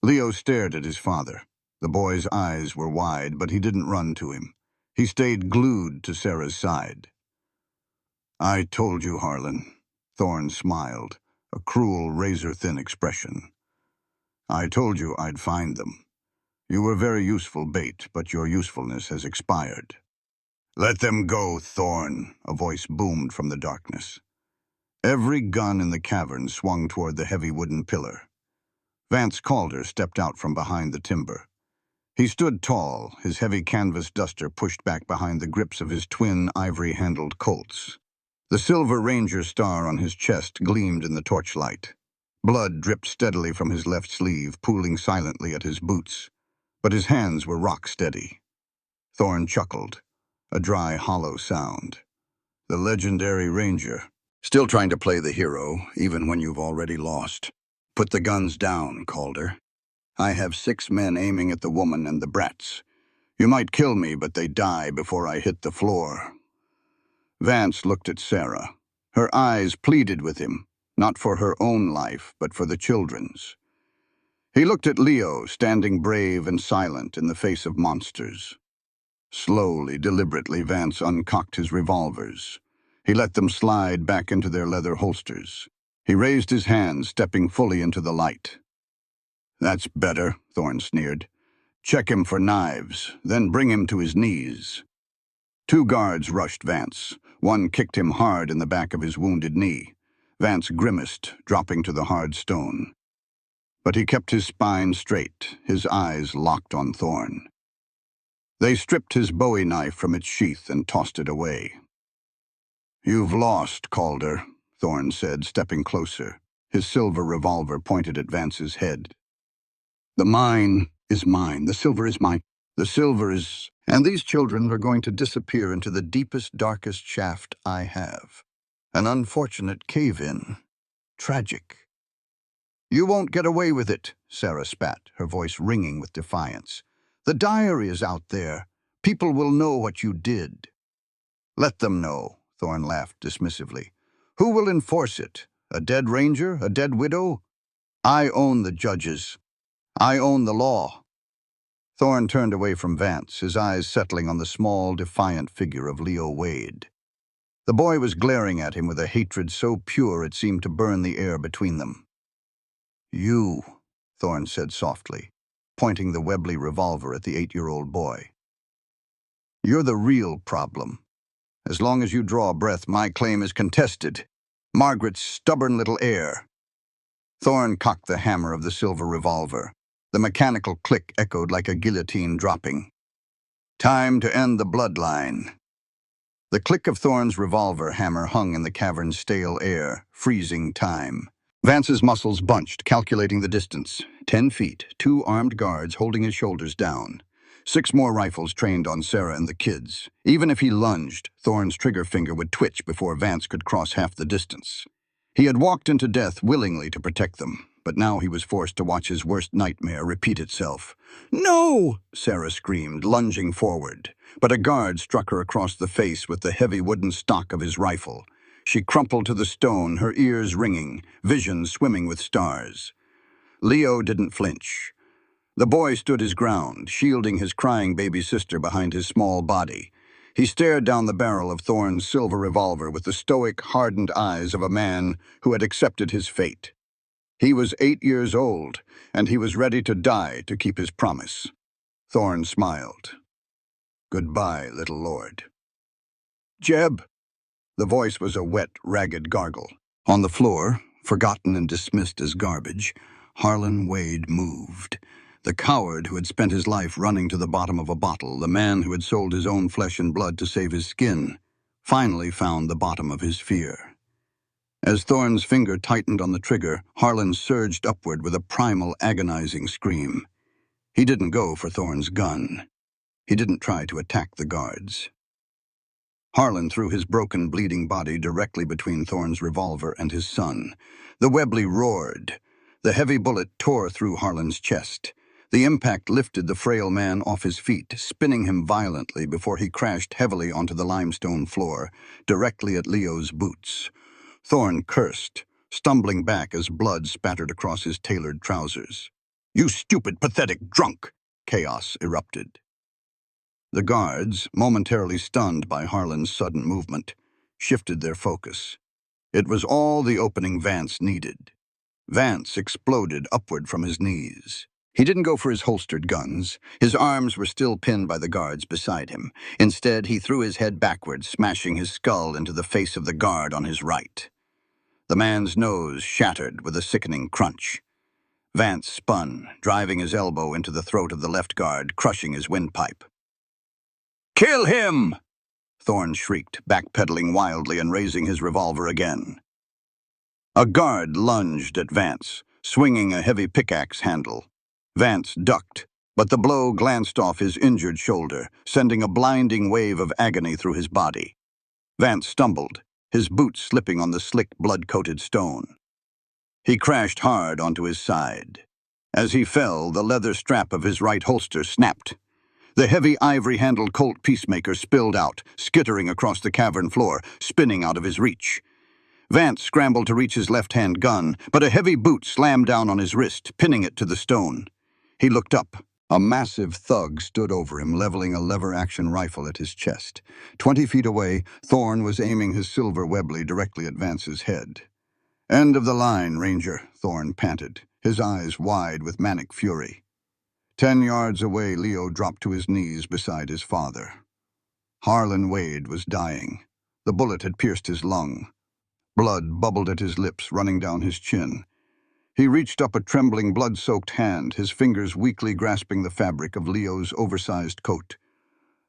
B: Leo stared at his father. The boy's eyes were wide, but he didn't run to him. He stayed glued to Sarah's side. "I told you, Harlan." Thorn smiled, a cruel, razor-thin expression. "I told you I'd find them. You were very useful bait, but your usefulness has expired." "Let them go, Thorn," a voice boomed from the darkness. Every gun in the cavern swung toward the heavy wooden pillar. Vance Calder stepped out from behind the timber. He stood tall, his heavy canvas duster pushed back behind the grips of his twin ivory-handled Colts. The silver Ranger star on his chest gleamed in the torchlight. Blood dripped steadily from his left sleeve, pooling silently at his boots. But his hands were rock steady. Thorn chuckled, a dry, hollow sound. The legendary Ranger. Still trying to play the hero, even when you've already lost. "Put the guns down, Calder. I have 6 men aiming at the woman and the brats. You might kill me, but they die before I hit the floor." Vance looked at Sarah. Her eyes pleaded with him, not for her own life, but for the children's. He looked at Leo, standing brave and silent in the face of monsters. Slowly, deliberately, Vance uncocked his revolvers. He let them slide back into their leather holsters. He raised his hands, stepping fully into the light. "That's better," Thorn sneered. "Check him for knives, then bring him to his knees." 2 guards rushed Vance. One kicked him hard in the back of his wounded knee. Vance grimaced, dropping to the hard stone. But he kept his spine straight, his eyes locked on Thorn. They stripped his Bowie knife from its sheath and tossed it away. "You've lost, Calder," Thorn said, stepping closer. His silver revolver pointed at Vance's head. "The mine is mine. The silver is mine. The silver is... And these children are going to disappear into the deepest, darkest shaft I have. An unfortunate cave-in. Tragic." "You won't get away with it," Sarah spat, her voice ringing with defiance. "The diary is out there. People will know what you did." "Let them know," Thorn laughed dismissively. "Who will enforce it? A dead ranger? A dead widow? I own the judges. I own the law." Thorn turned away from Vance, his eyes settling on the small, defiant figure of Leo Wade. The boy was glaring at him with a hatred so pure it seemed to burn the air between them. "You," Thorn said softly, pointing the Webley revolver at the 8-year-old boy. "You're the real problem. As long as you draw a breath, my claim is contested. Margaret's stubborn little heir." Thorn cocked the hammer of the silver revolver. The mechanical click echoed like a guillotine dropping. "Time to end the bloodline." The click of Thorn's revolver hammer hung in the cavern's stale air, freezing time. Vance's muscles bunched, calculating the distance. 10 feet, 2 armed guards holding his shoulders down. 6 more rifles trained on Sarah and the kids. Even if he lunged, Thorn's trigger finger would twitch before Vance could cross half the distance. He had walked into death willingly to protect them, but now he was forced to watch his worst nightmare repeat itself. "No!" Sarah screamed, lunging forward. But a guard struck her across the face with the heavy wooden stock of his rifle. She crumpled to the stone, her ears ringing, vision swimming with stars. Leo didn't flinch. The boy stood his ground, shielding his crying baby sister behind his small body. He stared down the barrel of Thorn's silver revolver with the stoic, hardened eyes of a man who had accepted his fate. He was 8 years old, and he was ready to die to keep his promise. Thorn smiled. "Goodbye, little lord." "Jeb!" The voice was a wet, ragged gargle. On the floor, forgotten and dismissed as garbage, Harlan Wade moved. The coward who had spent his life running to the bottom of a bottle, the man who had sold his own flesh and blood to save his skin, finally found the bottom of his fear. As Thorn's finger tightened on the trigger, Harlan surged upward with a primal, agonizing scream. He didn't go for Thorn's gun. He didn't try to attack the guards. Harlan threw his broken, bleeding body directly between Thorn's revolver and his son. The Webley roared. The heavy bullet tore through Harlan's chest. The impact lifted the frail man off his feet, spinning him violently before he crashed heavily onto the limestone floor, directly at Leo's boots. Thorne cursed, stumbling back as blood spattered across his tailored trousers. "You stupid, pathetic drunk!" Chaos erupted. The guards, momentarily stunned by Harlan's sudden movement, shifted their focus. It was all the opening Vance needed. Vance exploded upward from his knees. He didn't go for his holstered guns. His arms were still pinned by the guards beside him. Instead, he threw his head backward, smashing his skull into the face of the guard on his right. The man's nose shattered with a sickening crunch. Vance spun, driving his elbow into the throat of the left guard, crushing his windpipe. "Kill him!" Thorne shrieked, backpedaling wildly and raising his revolver again. A guard lunged at Vance, swinging a heavy pickaxe handle. Vance ducked, but the blow glanced off his injured shoulder, sending a blinding wave of agony through his body. Vance stumbled, his boots slipping on the slick, blood-coated stone. He crashed hard onto his side. As he fell, the leather strap of his right holster snapped. The heavy ivory-handled Colt Peacemaker spilled out, skittering across the cavern floor, spinning out of his reach. Vance scrambled to reach his left-hand gun, but a heavy boot slammed down on his wrist, pinning it to the stone. He looked up. A massive thug stood over him, leveling a lever-action rifle at his chest. 20 feet away, Thorne was aiming his silver Webley directly at Vance's head. "End of the line, Ranger," Thorne panted, his eyes wide with manic fury. 10 yards away, Leo dropped to his knees beside his father. Harlan Wade was dying. The bullet had pierced his lung. Blood bubbled at his lips, running down his chin. He reached up a trembling, blood-soaked hand, his fingers weakly grasping the fabric of Leo's oversized coat.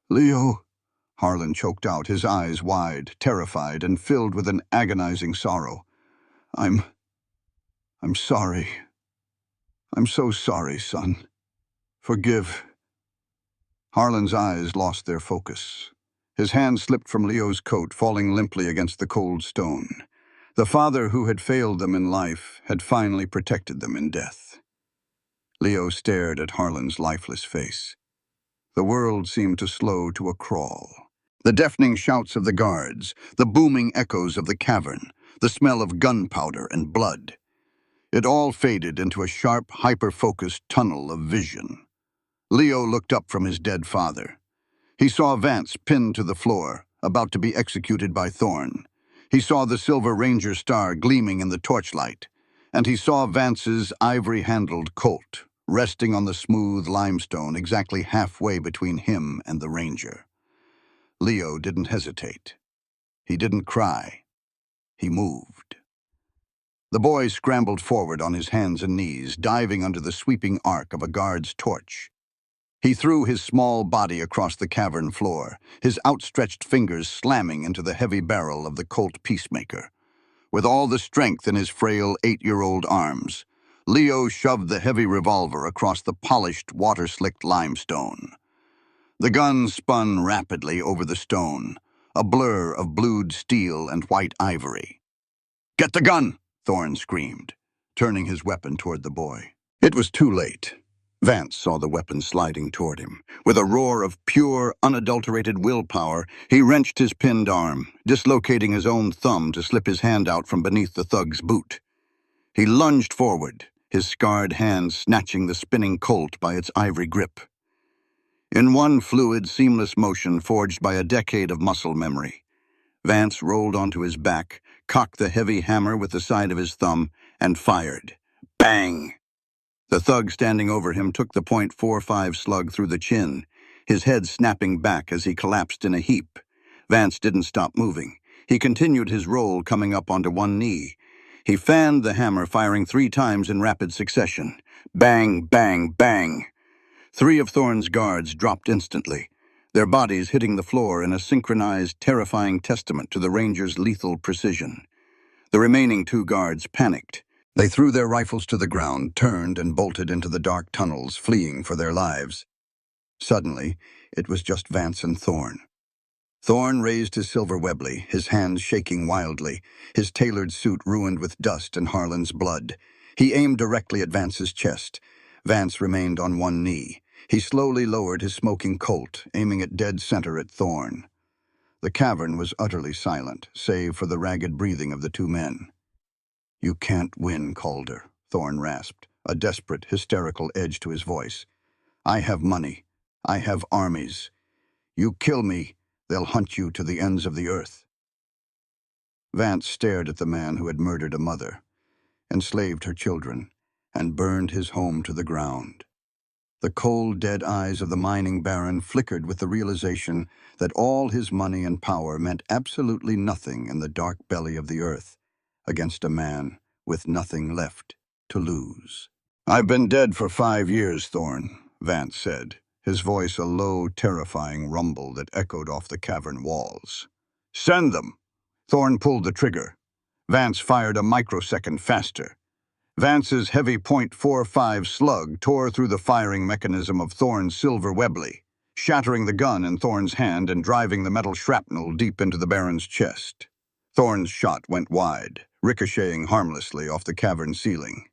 B: "Leo," Harlan choked out, his eyes wide, terrified, and filled with an agonizing sorrow. I'm sorry. I'm so sorry, son. Forgive." Harlan's eyes lost their focus. His hand slipped from Leo's coat, falling limply against the cold stone. The father who had failed them in life had finally protected them in death. Leo stared at Harlan's lifeless face. The world seemed to slow to a crawl. The deafening shouts of the guards, the booming echoes of the cavern, the smell of gunpowder and blood. It all faded into a sharp, hyper-focused tunnel of vision. Leo looked up from his dead father. He saw Vance pinned to the floor, about to be executed by Thorne. He saw the Silver Ranger star gleaming in the torchlight, and he saw Vance's ivory-handled Colt, resting on the smooth limestone exactly halfway between him and the Ranger. Leo didn't hesitate. He didn't cry. He moved. The boy scrambled forward on his hands and knees, diving under the sweeping arc of a guard's torch. He threw his small body across the cavern floor, his outstretched fingers slamming into the heavy barrel of the Colt Peacemaker. With all the strength in his frail 8-year-old arms, Leo shoved the heavy revolver across the polished, water-slicked limestone. The gun spun rapidly over the stone, a blur of blued steel and white ivory. "Get the gun!" Thorne screamed, turning his weapon toward the boy. It was too late. Vance saw the weapon sliding toward him. With a roar of pure, unadulterated willpower, he wrenched his pinned arm, dislocating his own thumb to slip his hand out from beneath the thug's boot. He lunged forward, his scarred hand snatching the spinning Colt by its ivory grip. In one fluid, seamless motion forged by a decade of muscle memory, Vance rolled onto his back, cocked the heavy hammer with the side of his thumb, and fired. Bang! The thug standing over him took the .45 slug through the chin, his head snapping back as he collapsed in a heap. Vance didn't stop moving. He continued his roll, coming up onto one knee. He fanned the hammer, firing 3 times in rapid succession. Bang, bang, bang. 3 of Thorne's guards dropped instantly, their bodies hitting the floor in a synchronized, terrifying testament to the Ranger's lethal precision. The remaining 2 guards panicked. They threw their rifles to the ground, turned, and bolted into the dark tunnels, fleeing for their lives. Suddenly, it was just Vance and Thorne. Thorne raised his silver Webley, his hands shaking wildly, his tailored suit ruined with dust and Harlan's blood. He aimed directly at Vance's chest. Vance remained on one knee. He slowly lowered his smoking Colt, aiming it dead center at Thorne. The cavern was utterly silent, save for the ragged breathing of the two men. "You can't win, Calder," Thorne rasped, a desperate, hysterical edge to his voice. "I have money. I have armies. You kill me, they'll hunt you to the ends of the earth." Vance stared at the man who had murdered a mother, enslaved her children, and burned his home to the ground. The cold, dead eyes of the mining baron flickered with the realization that all his money and power meant absolutely nothing in the dark belly of the earth against a man with nothing left to lose. "I've been dead for 5 years, Thorne," Vance said, his voice a low, terrifying rumble that echoed off the cavern walls. "Send them!" Thorne pulled the trigger. Vance fired a microsecond faster. Vance's heavy .45 slug tore through the firing mechanism of Thorne's silver Webley, shattering the gun in Thorne's hand and driving the metal shrapnel deep into the Baron's chest. Thorne's shot went wide, ricocheting harmlessly off the cavern ceiling.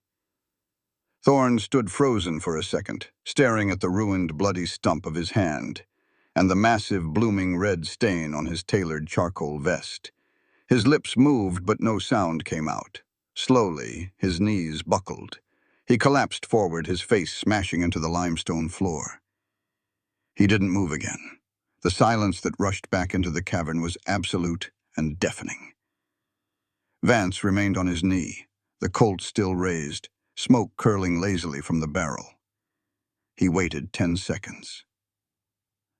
B: Thorne stood frozen for a second, staring at the ruined, bloody stump of his hand and the massive, blooming red stain on his tailored charcoal vest. His lips moved, but no sound came out. Slowly, his knees buckled. He collapsed forward, his face smashing into the limestone floor. He didn't move again. The silence that rushed back into the cavern was absolute and deafening. Vance remained on his knee, the Colt still raised, smoke curling lazily from the barrel. He waited 10 seconds.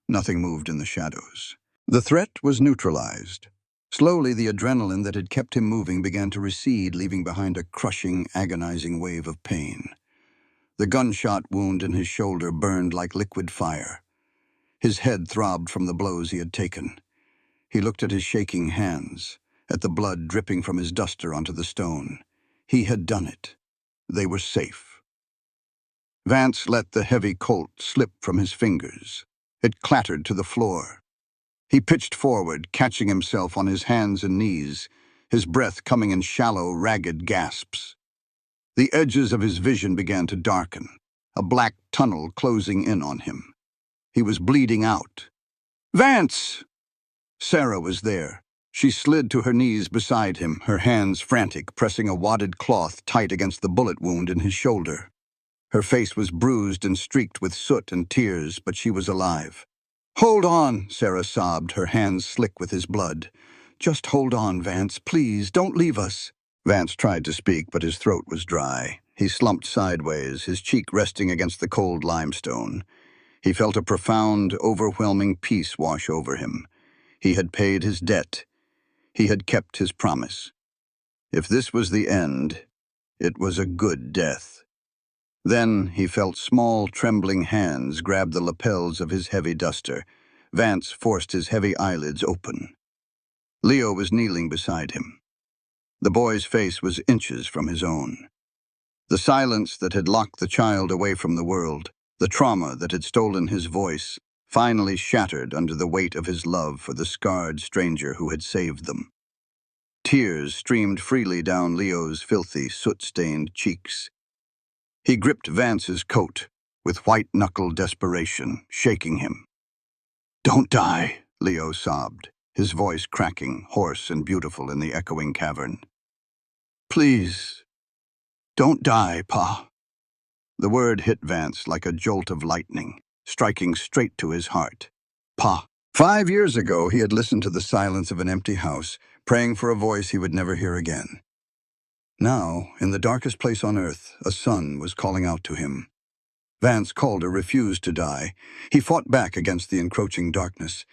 B: Nothing moved in the shadows. The threat was neutralized. Slowly, the adrenaline that had kept him moving began to recede, leaving behind a crushing, agonizing wave of pain. The gunshot wound in his shoulder burned like liquid fire. His head throbbed from the blows he had taken. He looked at his shaking hands, at the blood dripping from his duster onto the stone. He had done it. They were safe. Vance let the heavy Colt slip from his fingers. It clattered to the floor. He pitched forward, catching himself on his hands and knees, his breath coming in shallow, ragged gasps. The edges of his vision began to darken, a black tunnel closing in on him. He was bleeding out. "Vance!" Sarah was there. She slid to her knees beside him, her hands frantic, pressing a wadded cloth tight against the bullet wound in his shoulder. Her face was bruised and streaked with soot and tears, but she was alive. "Hold on," Sarah sobbed, her hands slick with his blood. "Just hold on, Vance, please, don't leave us." Vance tried to speak, but his throat was dry. He slumped sideways, his cheek resting against the cold limestone. He felt a profound, overwhelming peace wash over him. He had paid his debt. He had kept his promise. If this was the end, it was a good death. Then he felt small, trembling hands grab the lapels of his heavy duster. Vance forced his heavy eyelids open. Leo was kneeling beside him. The boy's face was inches from his own. The silence that had locked the child away from the world, the trauma that had stolen his voice, finally shattered under the weight of his love for the scarred stranger who had saved them. Tears streamed freely down Leo's filthy, soot-stained cheeks. He gripped Vance's coat with white-knuckled desperation, shaking him. "Don't die," Leo sobbed, his voice cracking, hoarse and beautiful in the echoing cavern. "Please, don't die, Pa." The word hit Vance like a jolt of lightning, striking straight to his heart. Pa. 5 years ago, he had listened to the silence of an empty house, praying for a voice he would never hear again. Now, in the darkest place on earth, a son was calling out to him. Vance Calder refused to die. He fought back against the encroaching darkness.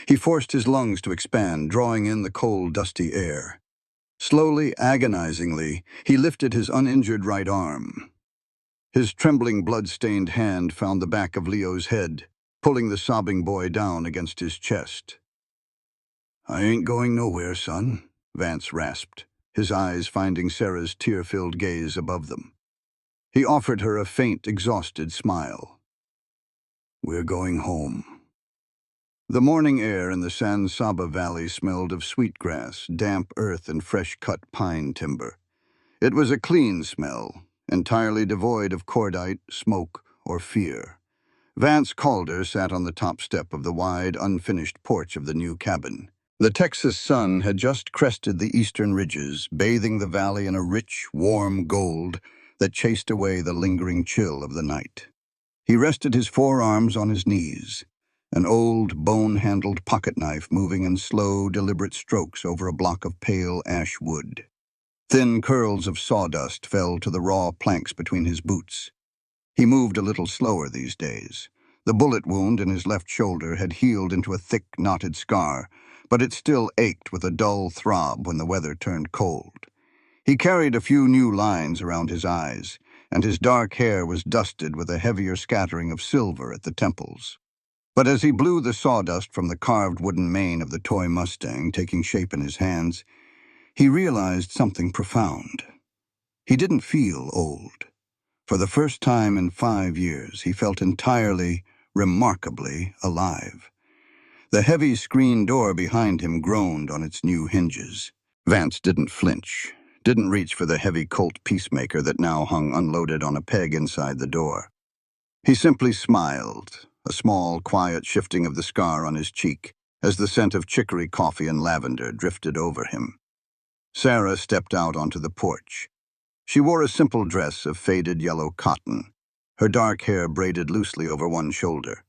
B: He forced his lungs to expand, drawing in the cold, dusty air. Slowly, agonizingly, he lifted his uninjured right arm. His trembling, blood-stained hand found the back of Leo's head, pulling the sobbing boy down against his chest. "I ain't going nowhere, son," Vance rasped, his eyes finding Sarah's tear-filled gaze above them. He offered her a faint, exhausted smile. "We're going home." The morning air in the San Saba Valley smelled of sweetgrass, damp earth, and fresh-cut pine timber. It was a clean smell, entirely devoid of cordite, smoke, or fear. Vance Calder sat on the top step of the wide, unfinished porch of the new cabin. The Texas sun had just crested the eastern ridges, bathing the valley in a rich, warm gold that chased away the lingering chill of the night. He rested his forearms on his knees, an old, bone-handled pocket knife moving in slow, deliberate strokes over a block of pale ash wood. Thin curls of sawdust fell to the raw planks between his boots. He moved a little slower these days. The bullet wound in his left shoulder had healed into a thick, knotted scar, but it still ached with a dull throb when the weather turned cold. He carried a few new lines around his eyes, and his dark hair was dusted with a heavier scattering of silver at the temples. But as he blew the sawdust from the carved wooden mane of the toy Mustang taking shape in his hands, he realized something profound. He didn't feel old. For the first time in 5 years, he felt entirely, remarkably alive. The heavy screen door behind him groaned on its new hinges. Vance didn't flinch, didn't reach for the heavy Colt peacemaker that now hung unloaded on a peg inside the door. He simply smiled, a small, quiet shifting of the scar on his cheek, as the scent of chicory coffee and lavender drifted over him. Sarah stepped out onto the porch. She wore a simple dress of faded yellow cotton, her dark hair braided loosely over one shoulder.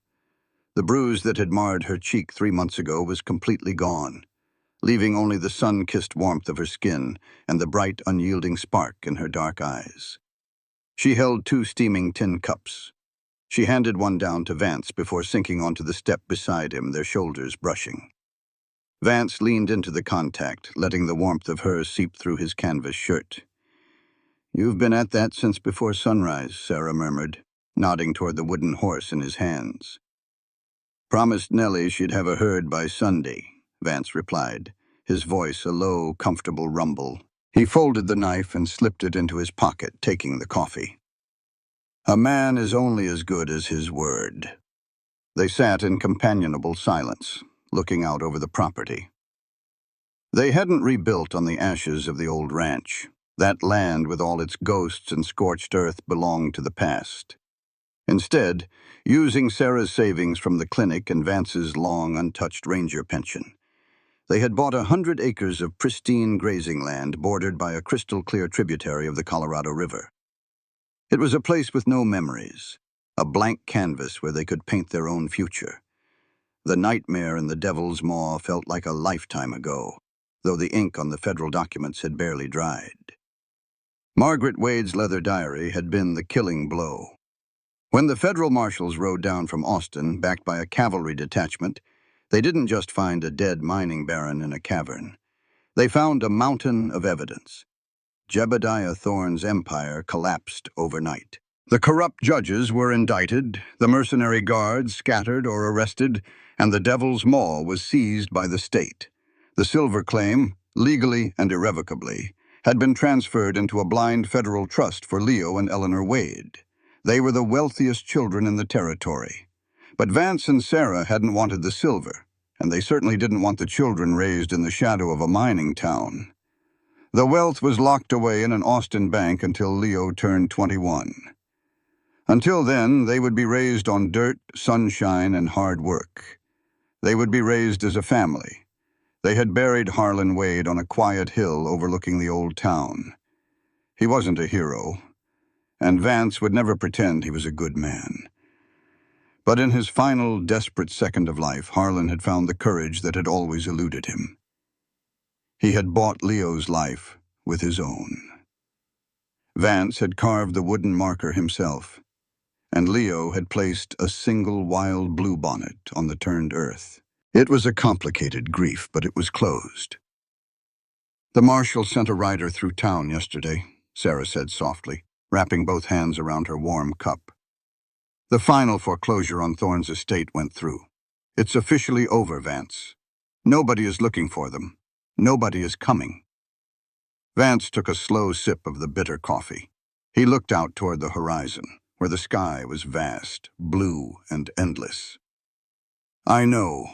B: The bruise that had marred her cheek 3 months ago was completely gone, leaving only the sun-kissed warmth of her skin and the bright, unyielding spark in her dark eyes. She held 2 steaming tin cups. She handed one down to Vance before sinking onto the step beside him, their shoulders brushing. Vance leaned into the contact, letting the warmth of hers seep through his canvas shirt. "You've been at that since before sunrise," Sarah murmured, nodding toward the wooden horse in his hands. "Promised Nellie she'd have a herd by Sunday," Vance replied, his voice a low, comfortable rumble. He folded the knife and slipped it into his pocket, taking the coffee. "A man is only as good as his word." They sat in companionable silence, looking out over the property. They hadn't rebuilt on the ashes of the old ranch. That land with all its ghosts and scorched earth belonged to the past. Instead, using Sarah's savings from the clinic and Vance's long, untouched ranger pension, they had bought 100 acres of pristine grazing land bordered by a crystal-clear tributary of the Colorado River. It was a place with no memories, a blank canvas where they could paint their own future. The nightmare in the Devil's Maw felt like a lifetime ago, though the ink on the federal documents had barely dried. Margaret Wade's leather diary had been the killing blow. When the federal marshals rode down from Austin, backed by a cavalry detachment, they didn't just find a dead mining baron in a cavern. They found a mountain of evidence. Jebediah Thorne's empire collapsed overnight. The corrupt judges were indicted, the mercenary guards scattered or arrested, and the Devil's Maw was seized by the state. The silver claim, legally and irrevocably, had been transferred into a blind federal trust for Leo and Eleanor Wade. They were the wealthiest children in the territory. But Vance and Sarah hadn't wanted the silver, and they certainly didn't want the children raised in the shadow of a mining town. The wealth was locked away in an Austin bank until Leo turned 21. Until then, they would be raised on dirt, sunshine, and hard work. They would be raised as a family. They had buried Harlan Wade on a quiet hill overlooking the old town. He wasn't a hero, and Vance would never pretend he was a good man. But in his final, desperate second of life, Harlan had found the courage that had always eluded him. He had bought Leo's life with his own. Vance had carved the wooden marker himself, and Leo had placed a single wild bluebonnet on the turned earth. It was a complicated grief, but it was closed. "The marshal sent a rider through town yesterday," Sarah said softly, wrapping both hands around her warm cup. "The final foreclosure on Thorne's estate went through. It's officially over, Vance. Nobody is looking for them. Nobody is coming." Vance took a slow sip of the bitter coffee. He looked out toward the horizon, where the sky was vast, blue, and endless. "I know."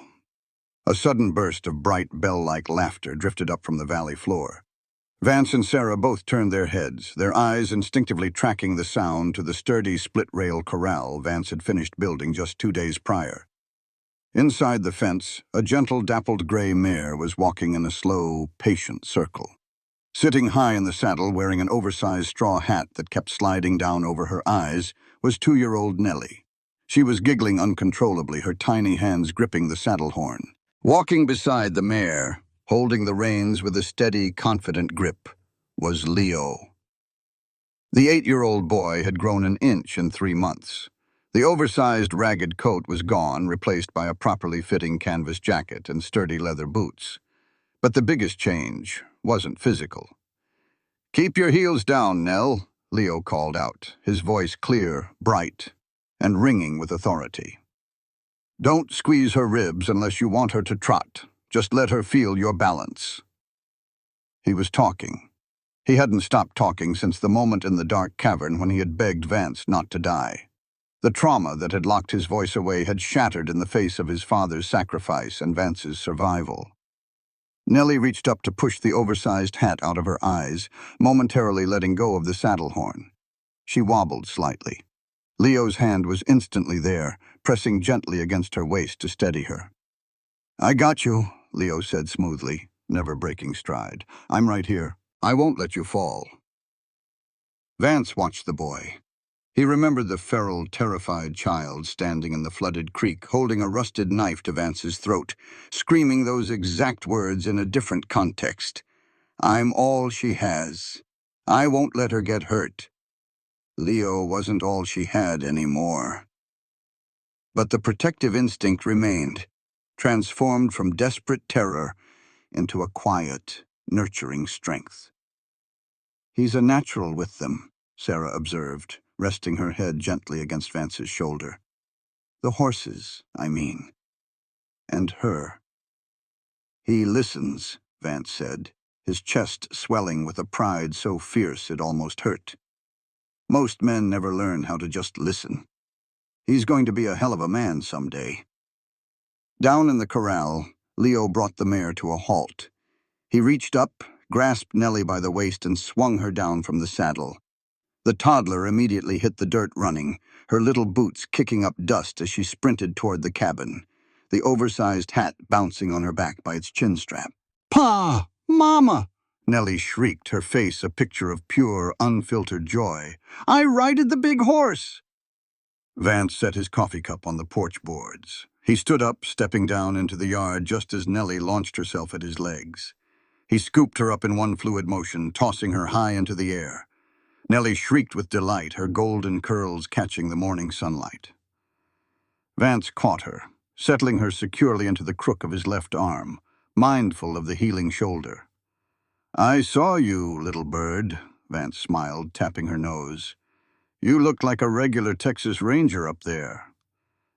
B: A sudden burst of bright, bell-like laughter drifted up from the valley floor. Vance and Sarah both turned their heads, their eyes instinctively tracking the sound to the sturdy split-rail corral Vance had finished building just 2 days prior. Inside the fence, a gentle dappled gray mare was walking in a slow, patient circle. Sitting high in the saddle, wearing an oversized straw hat that kept sliding down over her eyes, was 2-year-old Nellie. She was giggling uncontrollably, her tiny hands gripping the saddle horn. Walking beside the mare, holding the reins with a steady, confident grip, was Leo. The 8-year-old boy had grown an inch in 3 months. The oversized, ragged coat was gone, replaced by a properly fitting canvas jacket and sturdy leather boots. But the biggest change wasn't physical. "Keep your heels down, Nell," Leo called out, his voice clear, bright, and ringing with authority. "Don't squeeze her ribs unless you want her to trot. Just let her feel your balance." He was talking. He hadn't stopped talking since the moment in the dark cavern when he had begged Vance not to die. The trauma that had locked his voice away had shattered in the face of his father's sacrifice and Vance's survival. Nellie reached up to push the oversized hat out of her eyes, momentarily letting go of the saddle horn. She wobbled slightly. Leo's hand was instantly there, pressing gently against her waist to steady her. "I got you," Leo said smoothly, never breaking stride. "I'm right here. I won't let you fall." Vance watched the boy. He remembered the feral, terrified child standing in the flooded creek, holding a rusted knife to Vance's throat, screaming those exact words in a different context. "I'm all she has. I won't let her get hurt." Leo wasn't all she had anymore. But the protective instinct remained, transformed from desperate terror into a quiet, nurturing strength. "He's a natural with them," Sarah observed, resting her head gently against Vance's shoulder. "The horses, I mean. And her." "He listens," Vance said, his chest swelling with a pride so fierce it almost hurt. "Most men never learn how to just listen. He's going to be a hell of a man someday." Down in the corral, Leo brought the mare to a halt. He reached up, grasped Nellie by the waist, and swung her down from the saddle. The toddler immediately hit the dirt running, her little boots kicking up dust as she sprinted toward the cabin, the oversized hat bouncing on her back by its chin strap. "Pa! Mama!" Nellie shrieked, her face a picture of pure, unfiltered joy. "I righted the big horse!" Vance set his coffee cup on the porch boards. He stood up, stepping down into the yard just as Nellie launched herself at his legs. He scooped her up in one fluid motion, tossing her high into the air. Nellie shrieked with delight, her golden curls catching the morning sunlight. Vance caught her, settling her securely into the crook of his left arm, mindful of the healing shoulder. "I saw you, little bird," Vance smiled, tapping her nose. "You looked like a regular Texas Ranger up there."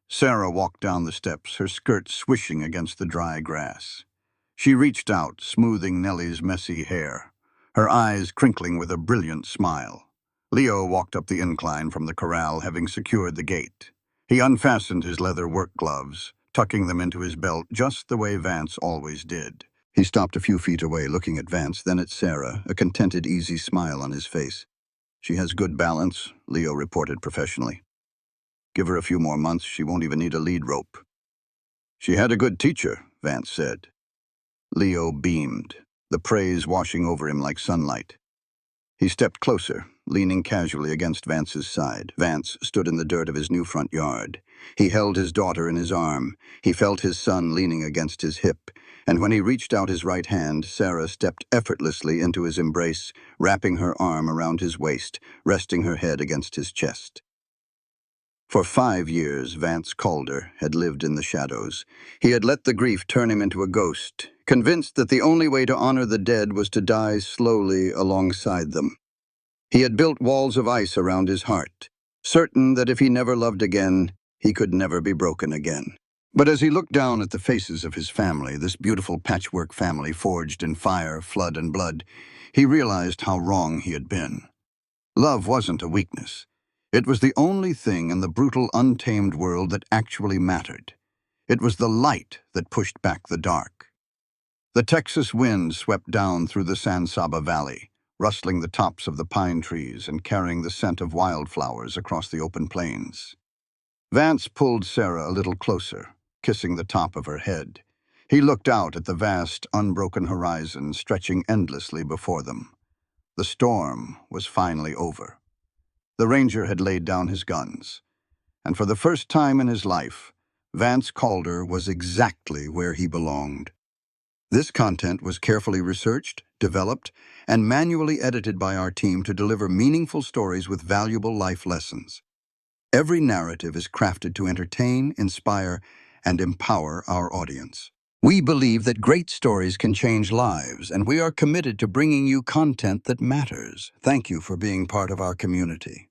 B: Sarah walked down the steps, her skirt swishing against the dry grass. She reached out, smoothing Nellie's messy hair, her eyes crinkling with a brilliant smile. Leo walked up the incline from the corral, having secured the gate. He unfastened his leather work gloves, tucking them into his belt just the way Vance always did. He stopped a few feet away, looking at Vance, then at Sarah, a contented, easy smile on his face. "She has good balance," Leo reported professionally. "Give her a few more months, she won't even need a lead rope." "She had a good teacher," Vance said. Leo beamed, the praise washing over him like sunlight. He stepped closer, leaning casually against Vance's side. Vance stood in the dirt of his new front yard. He held his daughter in his arm. He felt his son leaning against his hip, and when he reached out his right hand, Sarah stepped effortlessly into his embrace, wrapping her arm around his waist, resting her head against his chest. For 5 years, Vance Calder had lived in the shadows. He had let the grief turn him into a ghost, convinced that the only way to honor the dead was to die slowly alongside them. He had built walls of ice around his heart, certain that if he never loved again, he could never be broken again. But as he looked down at the faces of his family, this beautiful patchwork family forged in fire, flood, and blood, he realized how wrong he had been. Love wasn't a weakness. It was the only thing in the brutal, untamed world that actually mattered. It was the light that pushed back the dark. The Texas wind swept down through the San Saba Valley, rustling the tops of the pine trees and carrying the scent of wildflowers across the open plains. Vance pulled Sarah a little closer, kissing the top of her head. He looked out at the vast, unbroken horizon stretching endlessly before them. The storm was finally over. The ranger had laid down his guns, and for the first time in his life, Vance Calder was exactly where he belonged. This content was carefully researched, developed, and manually edited by our team to deliver meaningful stories with valuable life lessons. Every narrative is crafted to entertain, inspire, and empower our audience. We believe that great stories can change lives, and we are committed to bringing you content that matters. Thank you for being part of our community.